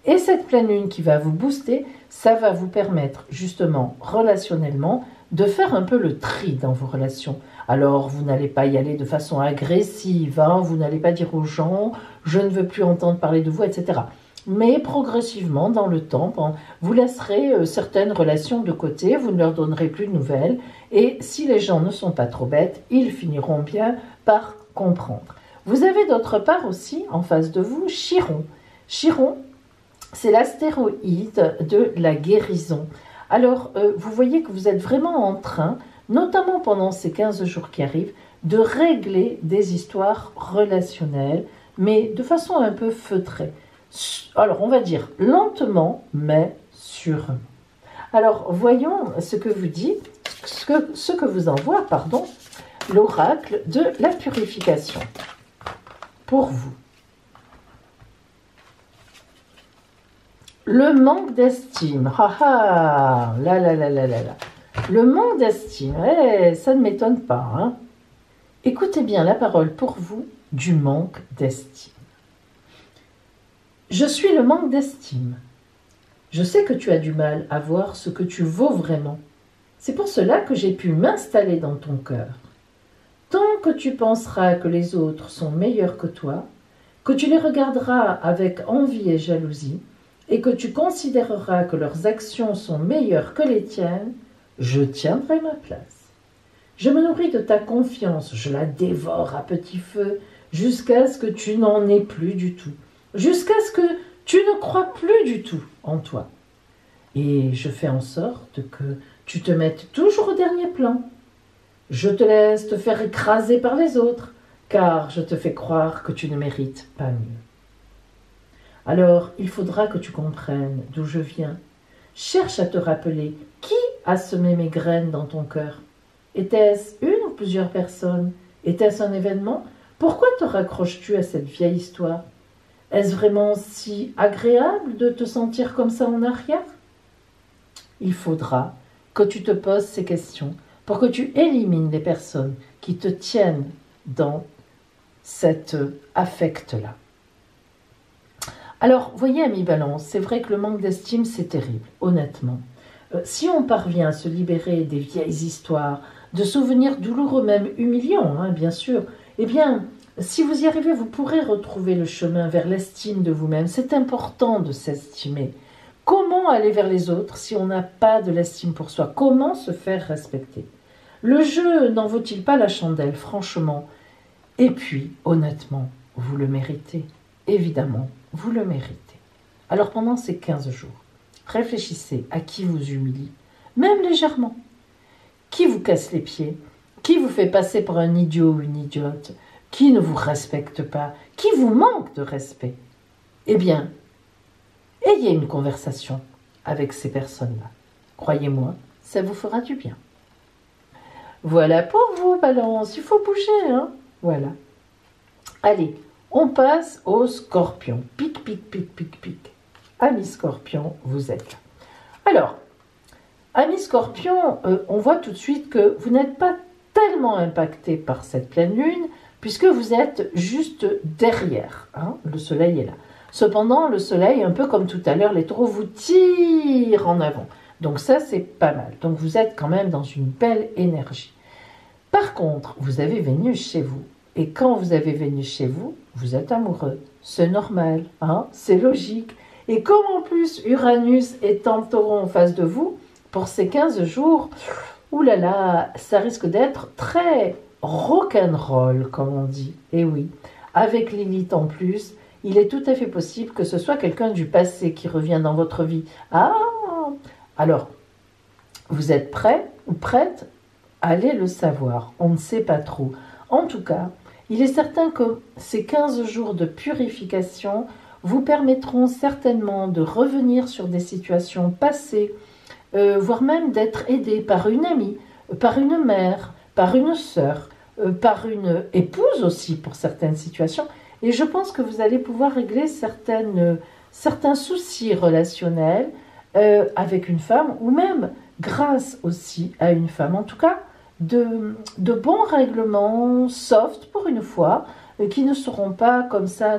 et cette pleine lune qui va vous booster, ça va vous permettre justement relationnellement de faire un peu le tri dans vos relations. Alors, vous n'allez pas y aller de façon agressive, vous n'allez pas dire aux gens « je ne veux plus entendre parler de vous », etc. Mais progressivement, dans le temps, vous laisserez certaines relations de côté, vous ne leur donnerez plus de nouvelles, et si les gens ne sont pas trop bêtes, ils finiront bien par comprendre. Vous avez d'autre part aussi, en face de vous, Chiron. Chiron, c'est l'astéroïde de la guérison. Alors, vous voyez que vous êtes vraiment en train notamment pendant ces 15 jours qui arrivent, de régler des histoires relationnelles, mais de façon un peu feutrée. Alors, on va dire lentement, mais sûrement. Alors, voyons ce que vous dit, ce que vous envoie, pardon, l'oracle de la purification pour vous. Le manque d'estime. Ah ah, là. Le manque d'estime, ça ne m'étonne pas. Hein. Écoutez bien la parole pour vous du manque d'estime. Je suis le manque d'estime. Je sais que tu as du mal à voir ce que tu vaux vraiment. C'est pour cela que j'ai pu m'installer dans ton cœur. Tant que tu penseras que les autres sont meilleurs que toi, que tu les regarderas avec envie et jalousie, et que tu considéreras que leurs actions sont meilleures que les tiennes, je tiendrai ma place. Je me nourris de ta confiance, je la dévore à petit feu, jusqu'à ce que tu n'en aies plus du tout, jusqu'à ce que tu ne crois plus du tout en toi. Et je fais en sorte que tu te mettes toujours au dernier plan. Je te laisse te faire écraser par les autres, car je te fais croire que tu ne mérites pas mieux. Alors, il faudra que tu comprennes d'où je viens. Cherche à te rappeler qui a semé mes graines dans ton cœur. Était-ce une ou plusieurs personnes? Était-ce un événement? Pourquoi te raccroches-tu à cette vieille histoire? Est-ce vraiment si agréable de te sentir comme ça en arrière? Il faudra que tu te poses ces questions pour que tu élimines les personnes qui te tiennent dans cet affect-là. Alors, voyez, ami Balance, c'est vrai que le manque d'estime, c'est terrible, honnêtement. Si on parvient à se libérer des vieilles histoires, de souvenirs douloureux, même humiliants, hein, bien sûr, eh bien, si vous y arrivez, vous pourrez retrouver le chemin vers l'estime de vous-même. C'est important de s'estimer. Comment aller vers les autres si on n'a pas de l'estime pour soi? Comment se faire respecter? Le jeu n'en vaut-il pas la chandelle, franchement? Et puis, honnêtement, vous le méritez. Évidemment, vous le méritez. Alors pendant ces 15 jours, réfléchissez à qui vous humilie, même légèrement. Qui vous casse les pieds? Qui vous fait passer pour un idiot ou une idiote? Qui ne vous respecte pas? Qui vous manque de respect? Eh bien, ayez une conversation avec ces personnes-là. Croyez-moi, ça vous fera du bien. Voilà pour vous, Balance. Il faut bouger, hein? Voilà. Allez, on passe au Scorpion. Pic. Ami Scorpion, vous êtes là. Alors, ami Scorpion, on voit tout de suite que vous n'êtes pas tellement impacté par cette pleine lune, puisque vous êtes juste derrière. Hein, le soleil est là. Cependant, le soleil, un peu comme tout à l'heure, les taureaux vous tirent en avant. Donc ça, c'est pas mal. Donc vous êtes quand même dans une belle énergie. Par contre, vous avez Vénus chez vous. Et quand vous avez Vénus chez vous, vous êtes amoureux. C'est normal, hein, c'est logique. Et comme en plus Uranus est en taureau en face de vous, pour ces 15 jours, oulala, ça risque d'être très rock'n'roll, comme on dit. Et oui, avec Lilith en plus, il est tout à fait possible que ce soit quelqu'un du passé qui revient dans votre vie. Ah, alors, vous êtes prêt ou prête? Allez le savoir, on ne sait pas trop. En tout cas, il est certain que ces 15 jours de purification vous permettront certainement de revenir sur des situations passées, voire même d'être aidé par une amie, par une mère, par une sœur, par une épouse aussi pour certaines situations. Et je pense que vous allez pouvoir régler certains soucis relationnels avec une femme ou même grâce aussi à une femme. En tout cas, de bons règlements soft pour une fois, qui ne seront pas comme ça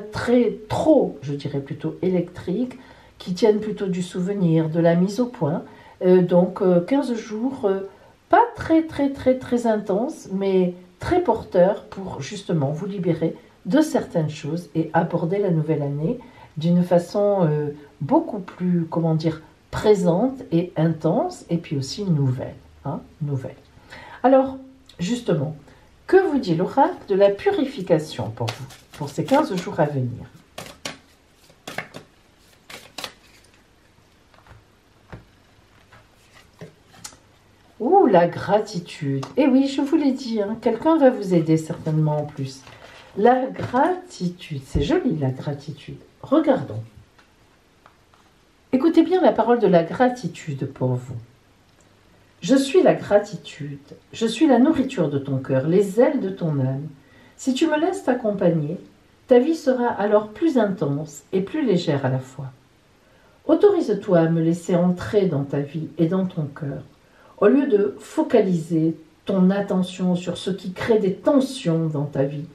trop, je dirais plutôt électriques, qui tiennent plutôt du souvenir, de la mise au point. Donc 15 jours, pas très intenses, mais très porteurs pour justement vous libérer de certaines choses et aborder la nouvelle année d'une façon beaucoup plus, comment dire, présente et intense, et puis aussi nouvelle. Nouvelle. Alors, justement, que vous dit l'oracle de la purification pour vous, pour ces 15 jours à venir? Ouh la gratitude. Et oui, je vous l'ai dit, hein, quelqu'un va vous aider certainement en plus. La gratitude, c'est joli la gratitude. Regardons. Écoutez bien la parole de la gratitude pour vous. Je suis la gratitude, je suis la nourriture de ton cœur, les ailes de ton âme. Si tu me laisses t'accompagner, ta vie sera alors plus intense et plus légère à la fois. Autorise-toi à me laisser entrer dans ta vie et dans ton cœur, au lieu de focaliser ton attention sur ce qui crée des tensions dans ta vie.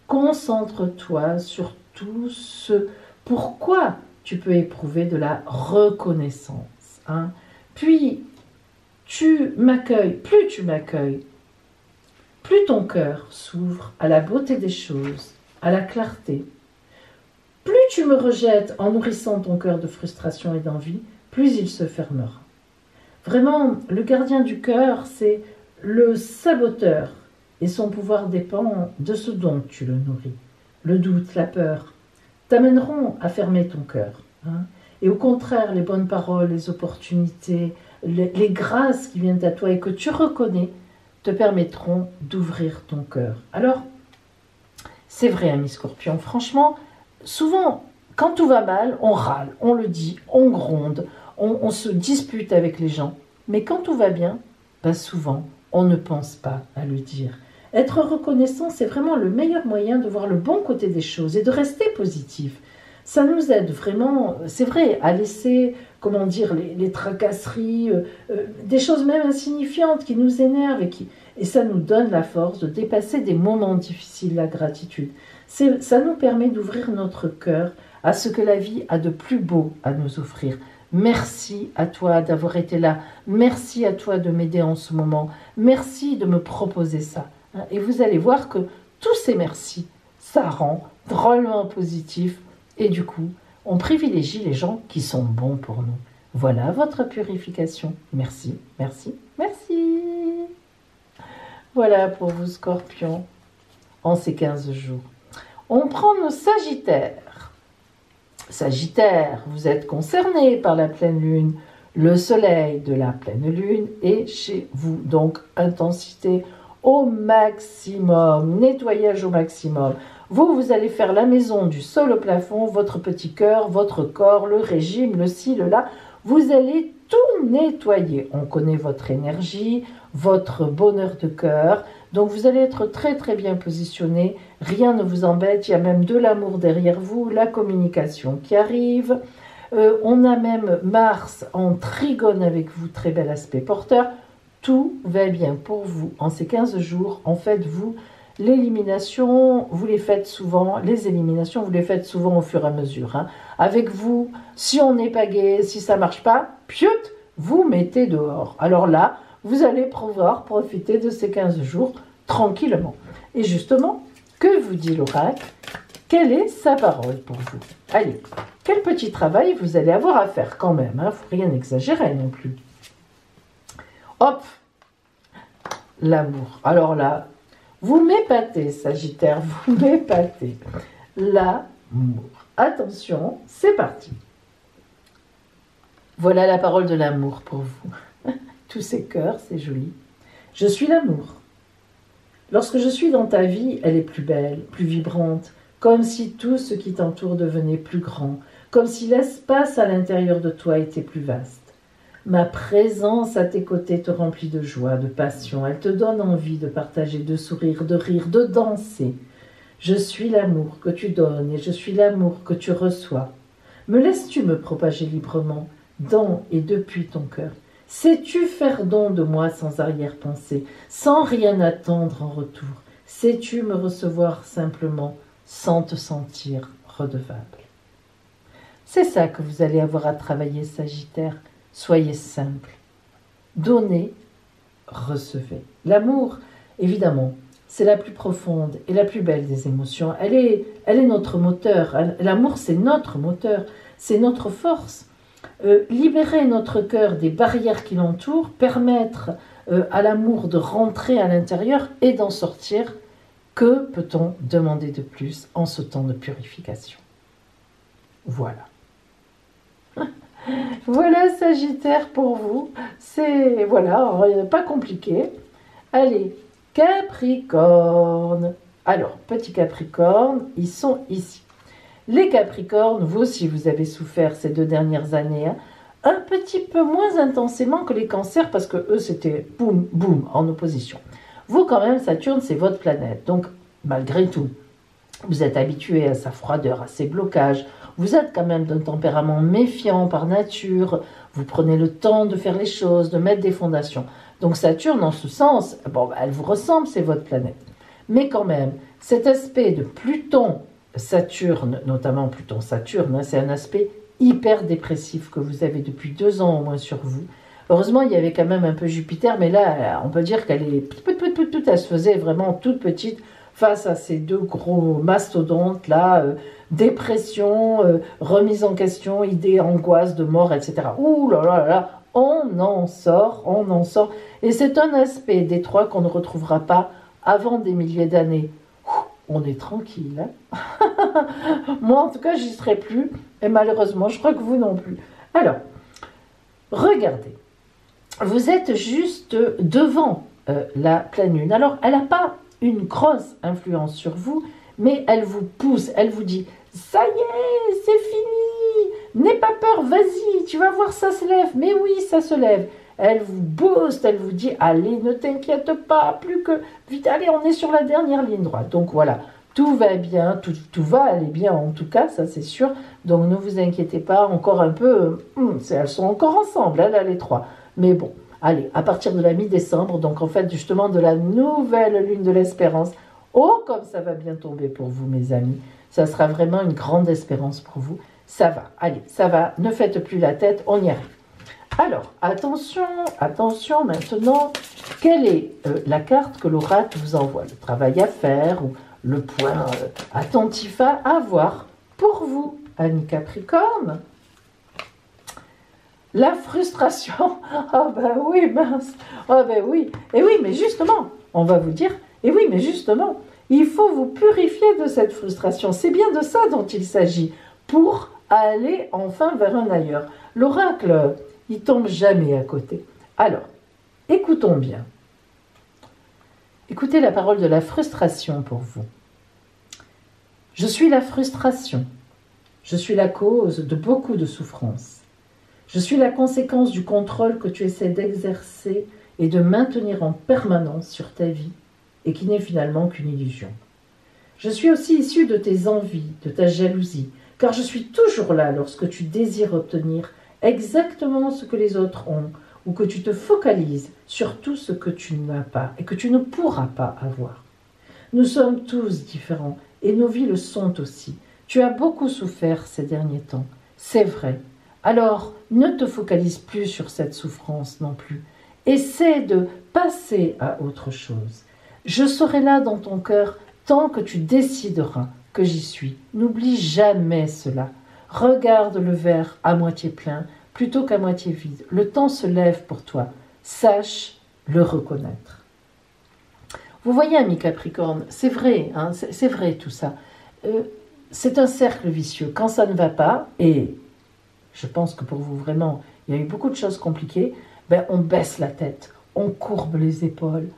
Concentre-toi sur tout ce pourquoi tu peux éprouver de la reconnaissance. Hein. Puis, plus tu m'accueilles, plus ton cœur s'ouvre à la beauté des choses, à la clarté. Plus tu me rejettes en nourrissant ton cœur de frustration et d'envie, plus il se fermera. Vraiment, le gardien du cœur, c'est le saboteur et son pouvoir dépend de ce dont tu le nourris. Le doute, la peur t'amèneront à fermer ton cœur. Hein. Et au contraire, les bonnes paroles, les opportunités, les grâces qui viennent à toi et que tu reconnais te permettront d'ouvrir ton cœur. Alors, c'est vrai, ami Scorpion, franchement, souvent, quand tout va mal, on râle, on le dit, on gronde, on se dispute avec les gens. Mais quand tout va bien, ben souvent, on ne pense pas à le dire. Être reconnaissant, c'est vraiment le meilleur moyen de voir le bon côté des choses et de rester positif. Ça nous aide vraiment, c'est vrai, à laisser, comment dire, les tracasseries, des choses même insignifiantes qui nous énervent et ça nous donne la force de dépasser des moments difficiles, la gratitude. Ça nous permet d'ouvrir notre cœur à ce que la vie a de plus beau à nous offrir. Merci à toi d'avoir été là. Merci à toi de m'aider en ce moment. Merci de me proposer ça. Et vous allez voir que tous ces merci, ça rend drôlement positif. Et du coup, on privilégie les gens qui sont bons pour nous. Voilà votre purification. Merci, merci, merci. Voilà pour vous, Scorpions, en ces 15 jours. On prend nos Sagittaires. Sagittaire, vous êtes concerné par la pleine lune. Le soleil de la pleine lune est chez vous. Donc, intensité au maximum, nettoyage au maximum. Vous allez faire la maison du sol au plafond, votre petit cœur, votre corps, le régime, le ci, le là. Vous allez tout nettoyer. On connaît votre énergie, votre bonheur de cœur. Donc vous allez être très très bien positionné. Rien ne vous embête. Il y a même de l'amour derrière vous, la communication qui arrive. On a même Mars en trigone avec vous, très bel aspect porteur. Tout va bien pour vous en ces 15 jours. En fait, vous, l'élimination, vous les faites souvent, les éliminations, vous les faites souvent au fur et à mesure. Hein. Avec vous, si on n'est pas gai, si ça ne marche pas, piout, vous mettez dehors. Alors là, vous allez pouvoir profiter de ces 15 jours tranquillement. Et justement, que vous dit l'oracle? Quelle est sa parole pour vous? Allez, quel petit travail vous allez avoir à faire quand même. Il ne faut rien exagérer non plus. Hop, l'amour. Alors là, vous m'épatez, Sagittaire, vous m'épatez. L'amour. Attention, c'est parti. Voilà la parole de l'amour pour vous. Tous ces cœurs, c'est joli. Je suis l'amour. Lorsque je suis dans ta vie, elle est plus belle, plus vibrante, comme si tout ce qui t'entoure devenait plus grand, comme si l'espace à l'intérieur de toi était plus vaste. Ma présence à tes côtés te remplit de joie, de passion. Elle te donne envie de partager, de sourire, de rire, de danser. Je suis l'amour que tu donnes et je suis l'amour que tu reçois. Me laisses-tu me propager librement dans et depuis ton cœur? Sais-tu faire don de moi sans arrière-pensée, sans rien attendre en retour? Sais-tu me recevoir simplement sans te sentir redevable? C'est ça que vous allez avoir à travailler, Sagittaire. Soyez simple. Donnez, recevez. L'amour, évidemment, c'est la plus profonde et la plus belle des émotions. Elle est notre moteur. L'amour, c'est notre moteur. C'est notre force. Libérer notre cœur des barrières qui l'entourent, permettre à l'amour de rentrer à l'intérieur et d'en sortir. Que peut-on demander de plus en ce temps de purification? Voilà. Voilà Sagittaire pour vous. C'est, voilà, pas compliqué. Allez, Capricorne. Alors, petit Capricorne, ils sont ici. Les Capricornes, vous aussi, vous avez souffert ces 2 dernières années, hein, un petit peu moins intensément que les Cancers, parce que eux, c'était boum, boum, en opposition. Vous, quand même, Saturne, c'est votre planète. Donc, malgré tout, vous êtes habitué à sa froideur, à ses blocages. Vous êtes quand même d'un tempérament méfiant par nature. Vous prenez le temps de faire les choses, de mettre des fondations. Donc Saturne, en ce sens, bon, elle vous ressemble, c'est votre planète. Mais quand même, cet aspect de Pluton-Saturne, notamment Pluton-Saturne, hein, c'est un aspect hyper dépressif que vous avez depuis 2 ans au moins sur vous. Heureusement, il y avait quand même un peu Jupiter, mais là, on peut dire qu'elle est elle se faisait vraiment toute petite face à ces 2 gros mastodontes là, dépression, remise en question, idées, angoisse de mort, etc. Ouh là là là là, on en sort, on en sort. Et c'est un aspect des 3 qu'on ne retrouvera pas avant des milliers d'années. On est tranquille. Hein. Moi, en tout cas, j'y serai plus. Et malheureusement, je crois que vous non plus. Alors, regardez. Vous êtes juste devant la pleine lune. Alors, elle n'a pas une grosse influence sur vous, mais elle vous pousse, elle vous dit « Ça y est, c'est fini, n'aie pas peur, vas-y, tu vas voir, ça se lève. » Mais oui, ça se lève. Elle vous booste, elle vous dit « Allez, ne t'inquiète pas, plus que vite, allez, on est sur la dernière ligne droite. » Donc voilà, tout va bien, tout va aller bien en tout cas, ça c'est sûr. Donc ne vous inquiétez pas, encore un peu, elles sont encore ensemble, là, les 3. Mais bon, allez, à partir de la mi-décembre, donc en fait justement de la nouvelle lune de l'espérance, oh comme ça va bien tomber pour vous mes amis, ça sera vraiment une grande espérance pour vous, ça va, allez, ça va, ne faites plus la tête, on y arrive. Alors, attention, attention maintenant, quelle est la carte que l'oracle vous envoie? Le travail à faire ou le point attentif à avoir pour vous, Annie Capricorne? La frustration. Ah ben oui, mince. Ah ben oui. Et oui, mais justement, on va vous dire, et oui, mais justement, il faut vous purifier de cette frustration. C'est bien de ça dont il s'agit, pour aller enfin vers un ailleurs. L'oracle, il tombe jamais à côté. Alors, écoutons bien. Écoutez la parole de la frustration pour vous. Je suis la frustration. Je suis la cause de beaucoup de souffrances. Je suis la conséquence du contrôle que tu essaies d'exercer et de maintenir en permanence sur ta vie et qui n'est finalement qu'une illusion. Je suis aussi issue de tes envies, de ta jalousie, car je suis toujours là lorsque tu désires obtenir exactement ce que les autres ont ou que tu te focalises sur tout ce que tu n'as pas et que tu ne pourras pas avoir. Nous sommes tous différents et nos vies le sont aussi. Tu as beaucoup souffert ces derniers temps, c'est vrai. Alors, ne te focalise plus sur cette souffrance non plus. Essaie de passer à autre chose. Je serai là dans ton cœur tant que tu décideras que j'y suis. N'oublie jamais cela. Regarde le verre à moitié plein plutôt qu'à moitié vide. Le temps se lève pour toi. Sache le reconnaître. Vous voyez, ami Capricorne, c'est vrai, hein, c'est vrai tout ça. C'est un cercle vicieux. Quand ça ne va pas, et je pense que pour vous vraiment, il y a eu beaucoup de choses compliquées, ben, on baisse la tête, on courbe les épaules,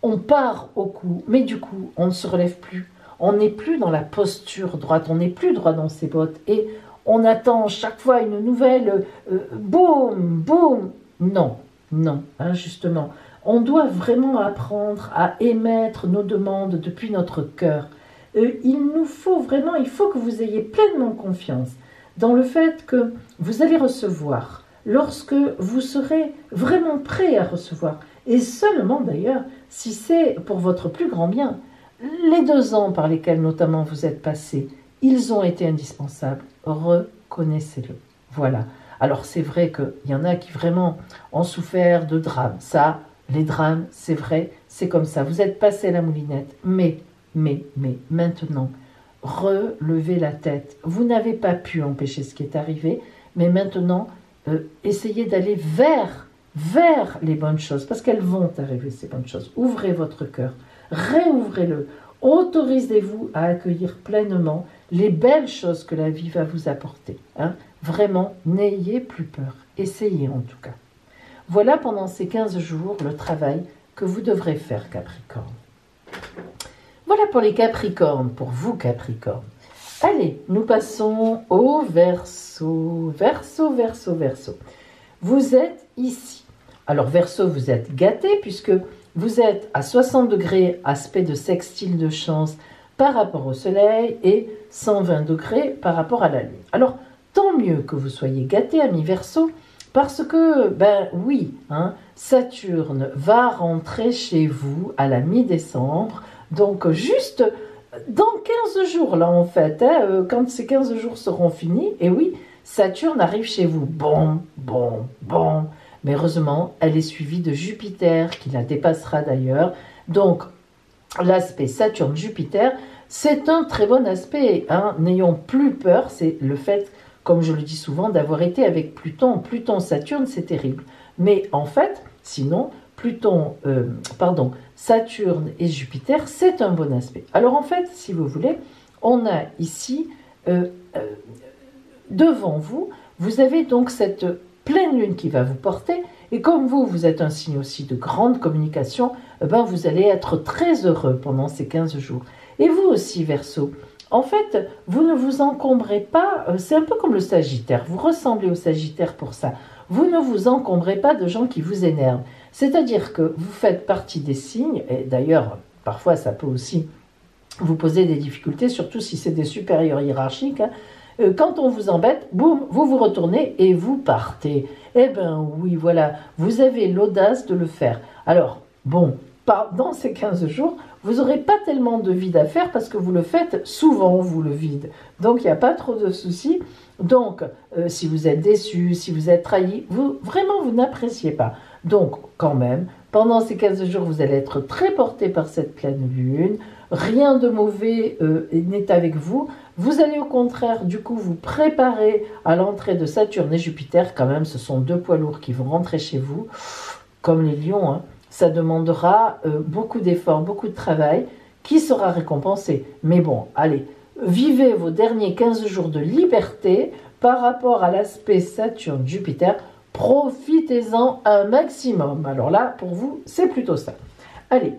on part au cou, mais du coup, on ne se relève plus. On n'est plus dans la posture droite, on n'est plus droit dans ses bottes, et on attend chaque fois une nouvelle boum, boum. Non, non, hein, justement. On doit vraiment apprendre à émettre nos demandes depuis notre cœur. Il nous faut vraiment, il faut que vous ayez pleinement confiance dans le fait que vous allez recevoir lorsque vous serez vraiment prêt à recevoir. Et seulement d'ailleurs, si c'est pour votre plus grand bien. Les 2 ans par lesquels notamment vous êtes passé, ils ont été indispensables. Reconnaissez-le. Voilà. Alors c'est vrai qu'il y en a qui vraiment ont souffert de drames. Ça, les drames, c'est vrai, c'est comme ça. Vous êtes passé à la moulinette. Mais maintenant, relevez la tête. Vous n'avez pas pu empêcher ce qui est arrivé, mais maintenant, essayez d'aller vers les bonnes choses, parce qu'elles vont arriver, ces bonnes choses. Ouvrez votre cœur, réouvrez-le, Autorisez-vous à accueillir pleinement les belles choses que la vie va vous apporter. Hein. Vraiment, n'ayez plus peur. Essayez en tout cas. Voilà pendant ces 15 jours le travail que vous devrez faire, Capricorne. Voilà pour les Capricornes, pour vous Capricorne. Allez, nous passons au Verseau. Verseau, Verseau, Verseau. Vous êtes ici. Alors Verseau, vous êtes gâté puisque vous êtes à 60 degrés, aspect de sextile de chance par rapport au soleil et 120 degrés par rapport à la lune. Alors, tant mieux que vous soyez gâté, ami Verseau, parce que, ben oui, hein, Saturne va rentrer chez vous à la mi-décembre, donc juste dans 15 jours, là en fait, hein, quand ces 15 jours seront finis, et oui, Saturne arrive chez vous. Bon, bon, bon. Mais heureusement, elle est suivie de Jupiter, qui la dépassera d'ailleurs. Donc, l'aspect Saturne-Jupiter, c'est un très bon aspect. Hein. N'ayons plus peur, c'est le fait, comme je le dis souvent, d'avoir été avec Pluton. Pluton-Saturne, c'est terrible. Mais en fait, sinon, Saturne et Jupiter, c'est un bon aspect. Alors en fait, si vous voulez, on a ici, devant vous, vous avez donc cette pleine lune qui va vous porter, et comme vous êtes un signe aussi de grande communication, vous allez être très heureux pendant ces 15 jours. Et vous aussi, Verseau, en fait, vous ne vous encombrez pas, c'est un peu comme le Sagittaire, vous ressemblez au Sagittaire pour ça, vous ne vous encombrez pas de gens qui vous énervent. C'est-à-dire que vous faites partie des signes, et d'ailleurs, parfois ça peut aussi vous poser des difficultés, surtout si c'est des supérieurs hiérarchiques, hein. Quand on vous embête, boum, vous vous retournez et vous partez. Eh bien oui, voilà, vous avez l'audace de le faire. Alors, bon, dans ces 15 jours, vous n'aurez pas tellement de vide à faire parce que vous le faites souvent, vous le vide. Donc, il n'y a pas trop de soucis. Donc, si vous êtes déçu, si vous êtes trahi, vous n'appréciez pas. Donc, quand même, pendant ces 15 jours, vous allez être très porté par cette pleine lune. Rien de mauvais n'est avec vous. Vous allez au contraire, du coup, vous préparer à l'entrée de Saturne et Jupiter. Quand même, ce sont deux poids lourds qui vont rentrer chez vous, comme les lions. Hein. Ça demandera beaucoup d'efforts, beaucoup de travail, qui sera récompensé. Mais bon, allez, vivez vos derniers 15 jours de liberté par rapport à l'aspect Saturne-Jupiter. Profitez-en un maximum. Alors là, pour vous, c'est plutôt ça. Allez,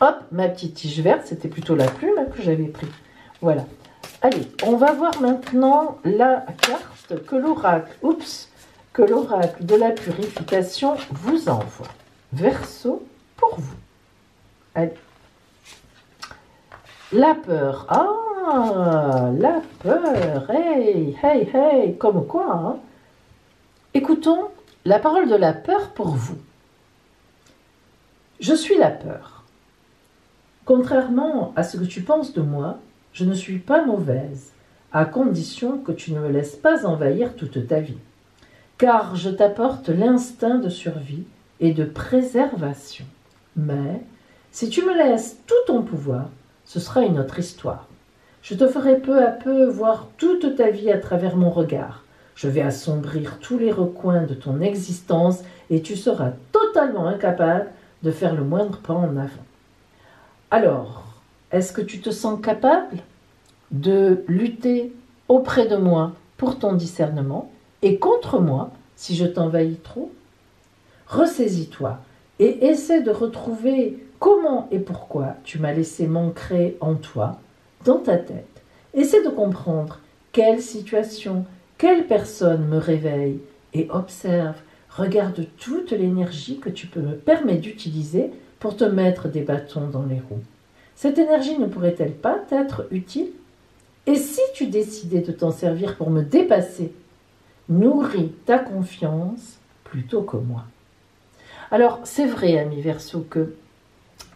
hop, ma petite tige verte, c'était plutôt la plume que j'avais pris. Voilà. Allez, on va voir maintenant la carte que l'oracle de la purification vous envoie. Verseau pour vous. Allez. La peur. Ah, la peur. Hey, hey, hey. Comme quoi, hein? Écoutons la parole de la peur pour vous. Je suis la peur. Contrairement à ce que tu penses de moi, je ne suis pas mauvaise, à condition que tu ne me laisses pas envahir toute ta vie. Car je t'apporte l'instinct de survie et de préservation. Mais, si tu me laisses tout ton pouvoir, ce sera une autre histoire. Je te ferai peu à peu voir toute ta vie à travers mon regard. Je vais assombrir tous les recoins de ton existence et tu seras totalement incapable de faire le moindre pas en avant. Alors, est-ce que tu te sens capable de lutter auprès de moi pour ton discernement et contre moi si je t'envahis trop? Ressaisis-toi et essaie de retrouver comment et pourquoi tu m'as laissé m'ancrer en toi, dans ta tête. Essaie de comprendre quelle situation, quelle personne me réveille et observe, regarde toute l'énergie que tu peux me permettre d'utiliser pour te mettre des bâtons dans les roues. Cette énergie ne pourrait-elle pas t'être utile? Et si tu décidais de t'en servir pour me dépasser, nourris ta confiance plutôt que moi. Alors, c'est vrai, ami Verseau, que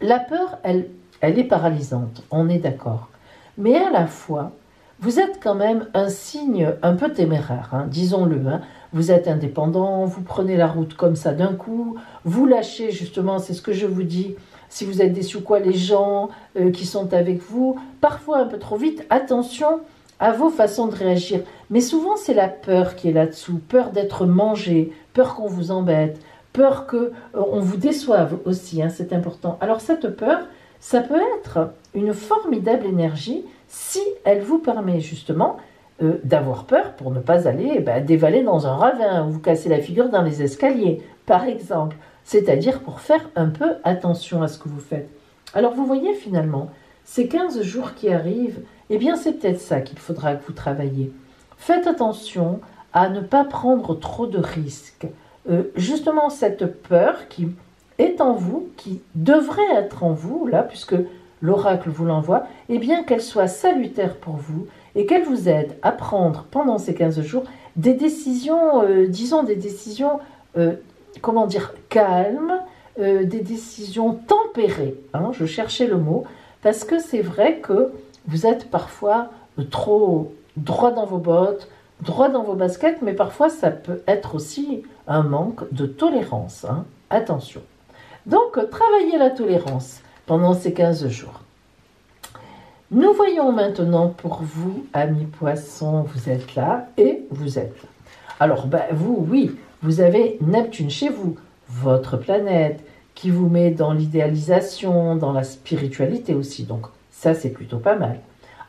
la peur, elle est paralysante, on est d'accord. Mais à la fois, vous êtes quand même un signe un peu téméraire, hein, disons-le. Hein. Vous êtes indépendant, vous prenez la route comme ça d'un coup, vous lâchez justement, c'est ce que je vous dis, si vous êtes déçu ou quoi, les gens qui sont avec vous, parfois un peu trop vite, attention à vos façons de réagir. Mais souvent, c'est la peur qui est là-dessous, peur d'être mangé, peur qu'on vous embête, peur qu'on vous déçoive aussi, hein, c'est important. Alors cette peur, ça peut être une formidable énergie si elle vous permet justement d'avoir peur pour ne pas aller dévaler dans un ravin ou vous casser la figure dans les escaliers, par exemple. C'est-à-dire pour faire un peu attention à ce que vous faites. Alors vous voyez finalement, ces 15 jours qui arrivent, eh bien c'est peut-être ça qu'il faudra que vous travailliez. Faites attention à ne pas prendre trop de risques. Justement cette peur qui est en vous, qui devrait être en vous, là, puisque l'oracle vous l'envoie, eh bien qu'elle soit salutaire pour vous et qu'elle vous aide à prendre pendant ces 15 jours des décisions, disons des décisions, comment dire, calmes, des décisions tempérées, hein, je cherchais le mot, parce que c'est vrai que vous êtes parfois trop droit dans vos bottes, droit dans vos baskets, mais parfois ça peut être aussi un manque de tolérance, hein. Attention. Donc, travaillez la tolérance pendant ces 15 jours. Nous voyons maintenant pour vous, amis poissons, vous êtes là et vous êtes là. Alors, vous, oui, vous avez Neptune chez vous, votre planète, qui vous met dans l'idéalisation, dans la spiritualité aussi. Donc, ça, c'est plutôt pas mal.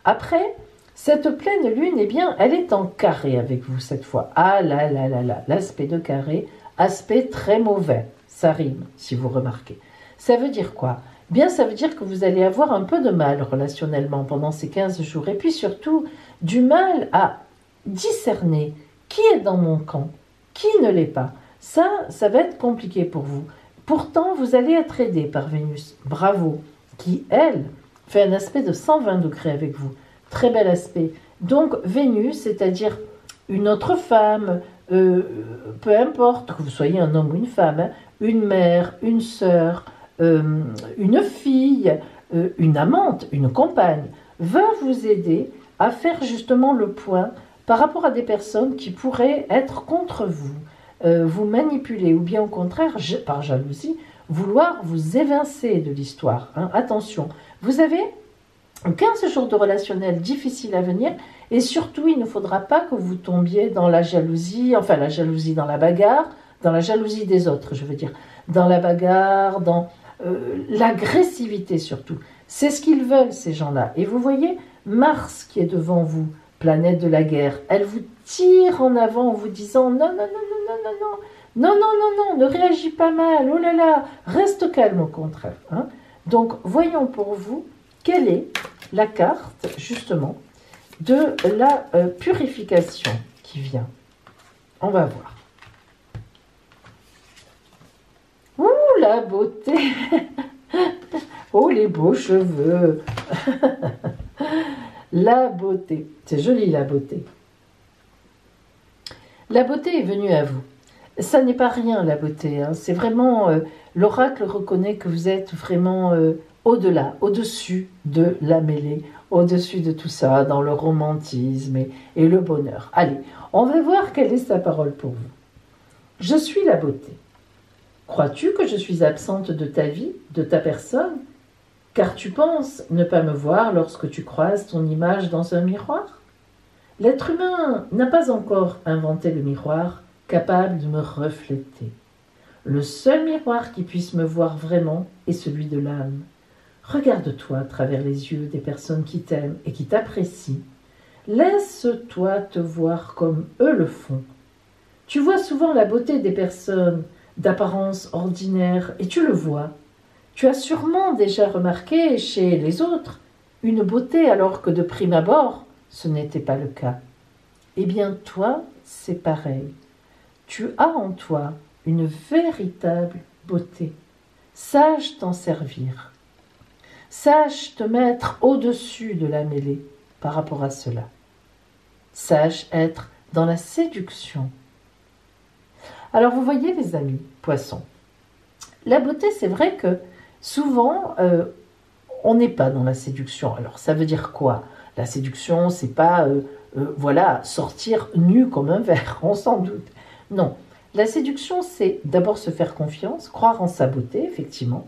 Après, cette pleine lune, eh bien, elle est en carré avec vous cette fois. Ah là là là là, l'aspect de carré, aspect très mauvais. Ça rime, si vous remarquez. Ça veut dire quoi ? Bien, ça veut dire que vous allez avoir un peu de mal relationnellement pendant ces 15 jours. Et puis surtout, du mal à discerner qui est dans mon camp, qui ne l'est pas. Ça va être compliqué pour vous. Pourtant, vous allez être aidé par Vénus. Bravo. Qui, elle, fait un aspect de 120 degrés avec vous. Très bel aspect. Donc, Vénus, c'est-à-dire une autre femme, peu importe que vous soyez un homme ou une femme, hein, une mère, une sœur, une fille, une amante, une compagne, va vous aider à faire justement le point par rapport à des personnes qui pourraient être contre vous, vous manipuler, ou bien au contraire, par jalousie, vouloir vous évincer de l'histoire. Hein. Attention, vous avez 15 jours de relationnel difficiles à venir, et surtout, il ne faudra pas que vous tombiez dans la jalousie, enfin la jalousie dans la bagarre, dans la jalousie des autres, je veux dire, dans la bagarre, dans l'agressivité surtout. C'est ce qu'ils veulent, ces gens-là. Et vous voyez, Mars qui est devant vous, planète de la guerre, elle vous tire en avant en vous disant non, non, non, non, non, non, non, non, non, non, ne réagis pas mal, oh là là, reste calme au contraire. Hein. Donc, voyons pour vous quelle est la carte, justement, de la purification qui vient. On va voir. Ouh, la beauté. Oh, les beaux cheveux. La beauté. C'est joli, la beauté. La beauté est venue à vous. Ça n'est pas rien, la beauté. Hein. C'est vraiment... l'oracle reconnaît que vous êtes vraiment au-delà, au-dessus de la mêlée, au-dessus de tout ça, dans le romantisme et le bonheur. Allez, on va voir quelle est sa parole pour vous. Je suis la beauté. Crois-tu que je suis absente de ta vie, de ta personne, car tu penses ne pas me voir lorsque tu croises ton image dans un miroir? L'être humain n'a pas encore inventé le miroir capable de me refléter. Le seul miroir qui puisse me voir vraiment est celui de l'âme. Regarde-toi à travers les yeux des personnes qui t'aiment et qui t'apprécient. Laisse-toi te voir comme eux le font. Tu vois souvent la beauté des personnes d'apparence ordinaire et tu le vois. Tu as sûrement déjà remarqué chez les autres une beauté alors que de prime abord, ce n'était pas le cas. Eh bien toi, c'est pareil. Tu as en toi une véritable beauté. Sache t'en servir. Sache te mettre au-dessus de la mêlée par rapport à cela. Sache être dans la séduction. Alors vous voyez les amis, poissons, la beauté c'est vrai que souvent on n'est pas dans la séduction. Alors ça veut dire quoi? La séduction c'est pas voilà, sortir nu comme un verre, on s'en doute. Non, la séduction c'est d'abord se faire confiance, croire en sa beauté effectivement,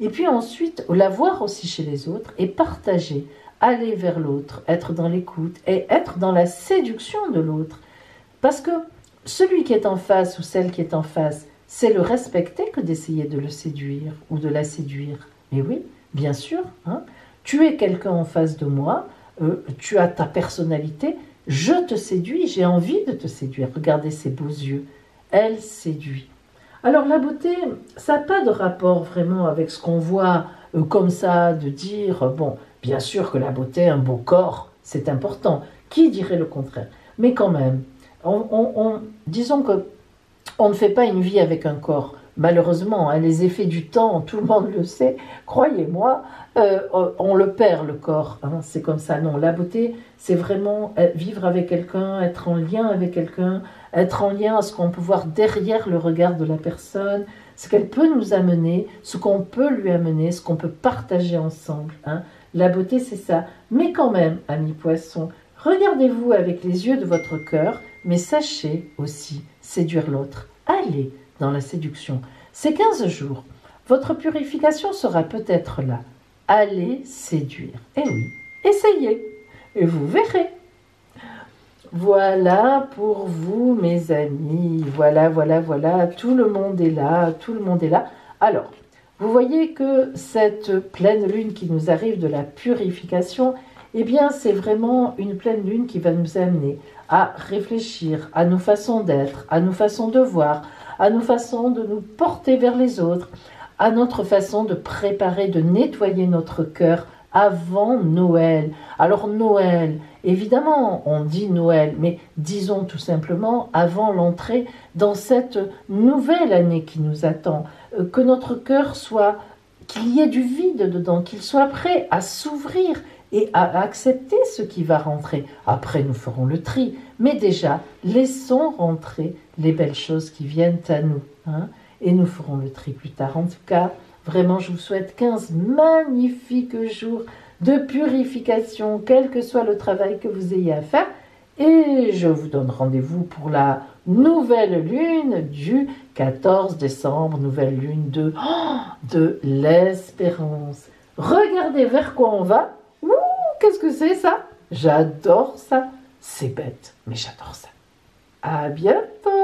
et puis ensuite la voir aussi chez les autres et partager, aller vers l'autre, être dans l'écoute et être dans la séduction de l'autre. Parce que celui qui est en face ou celle qui est en face, c'est le respecter que d'essayer de le séduire ou de la séduire. Mais oui, bien sûr, hein, Tu es quelqu'un en face de moi, tu as ta personnalité, je te séduis, j'ai envie de te séduire. Regardez ses beaux yeux, elle séduit. Alors la beauté, ça n'a pas de rapport vraiment avec ce qu'on voit comme ça, de dire, bon, bien sûr que la beauté, un beau corps, c'est important. Qui dirait le contraire? Mais quand même, disons que on ne fait pas une vie avec un corps. Malheureusement, hein, les effets du temps, tout le monde le sait, croyez-moi, on le perd le corps, hein, c'est comme ça. Non, la beauté, c'est vraiment vivre avec quelqu'un, être en lien avec quelqu'un, être en lien à ce qu'on peut voir derrière le regard de la personne, ce qu'elle peut nous amener, ce qu'on peut lui amener, ce qu'on peut partager ensemble. Hein. La beauté, c'est ça. Mais quand même, amis poissons, regardez-vous avec les yeux de votre cœur, mais sachez aussi séduire l'autre. Allez dans la séduction. Ces 15 jours, votre purification sera peut-être là. Allez séduire. Eh oui, essayez et vous verrez. Voilà pour vous, mes amis. Voilà, voilà, voilà. Tout le monde est là. Tout le monde est là. Alors, vous voyez que cette pleine lune qui nous arrive de la purification, eh bien, c'est vraiment une pleine lune qui va nous amener à réfléchir à nos façons d'être, à nos façons de voir, à nos façons de nous porter vers les autres, à notre façon de préparer, de nettoyer notre cœur avant Noël. Alors Noël, évidemment, on dit Noël, mais disons tout simplement avant l'entrée dans cette nouvelle année qui nous attend, que notre cœur soit, qu'il y ait du vide dedans, qu'il soit prêt à s'ouvrir et à accepter ce qui va rentrer. Après, nous ferons le tri, mais déjà, laissons rentrer les belles choses qui viennent à nous, hein, et nous ferons le tri plus tard. En tout cas, vraiment, je vous souhaite 15 magnifiques jours de purification, quel que soit le travail que vous ayez à faire, et je vous donne rendez-vous pour la nouvelle lune du 14 décembre, nouvelle lune de l'espérance. Regardez vers quoi on va. Ouh, qu'est-ce que c'est ça? J'adore ça. C'est bête, mais j'adore ça. À bientôt.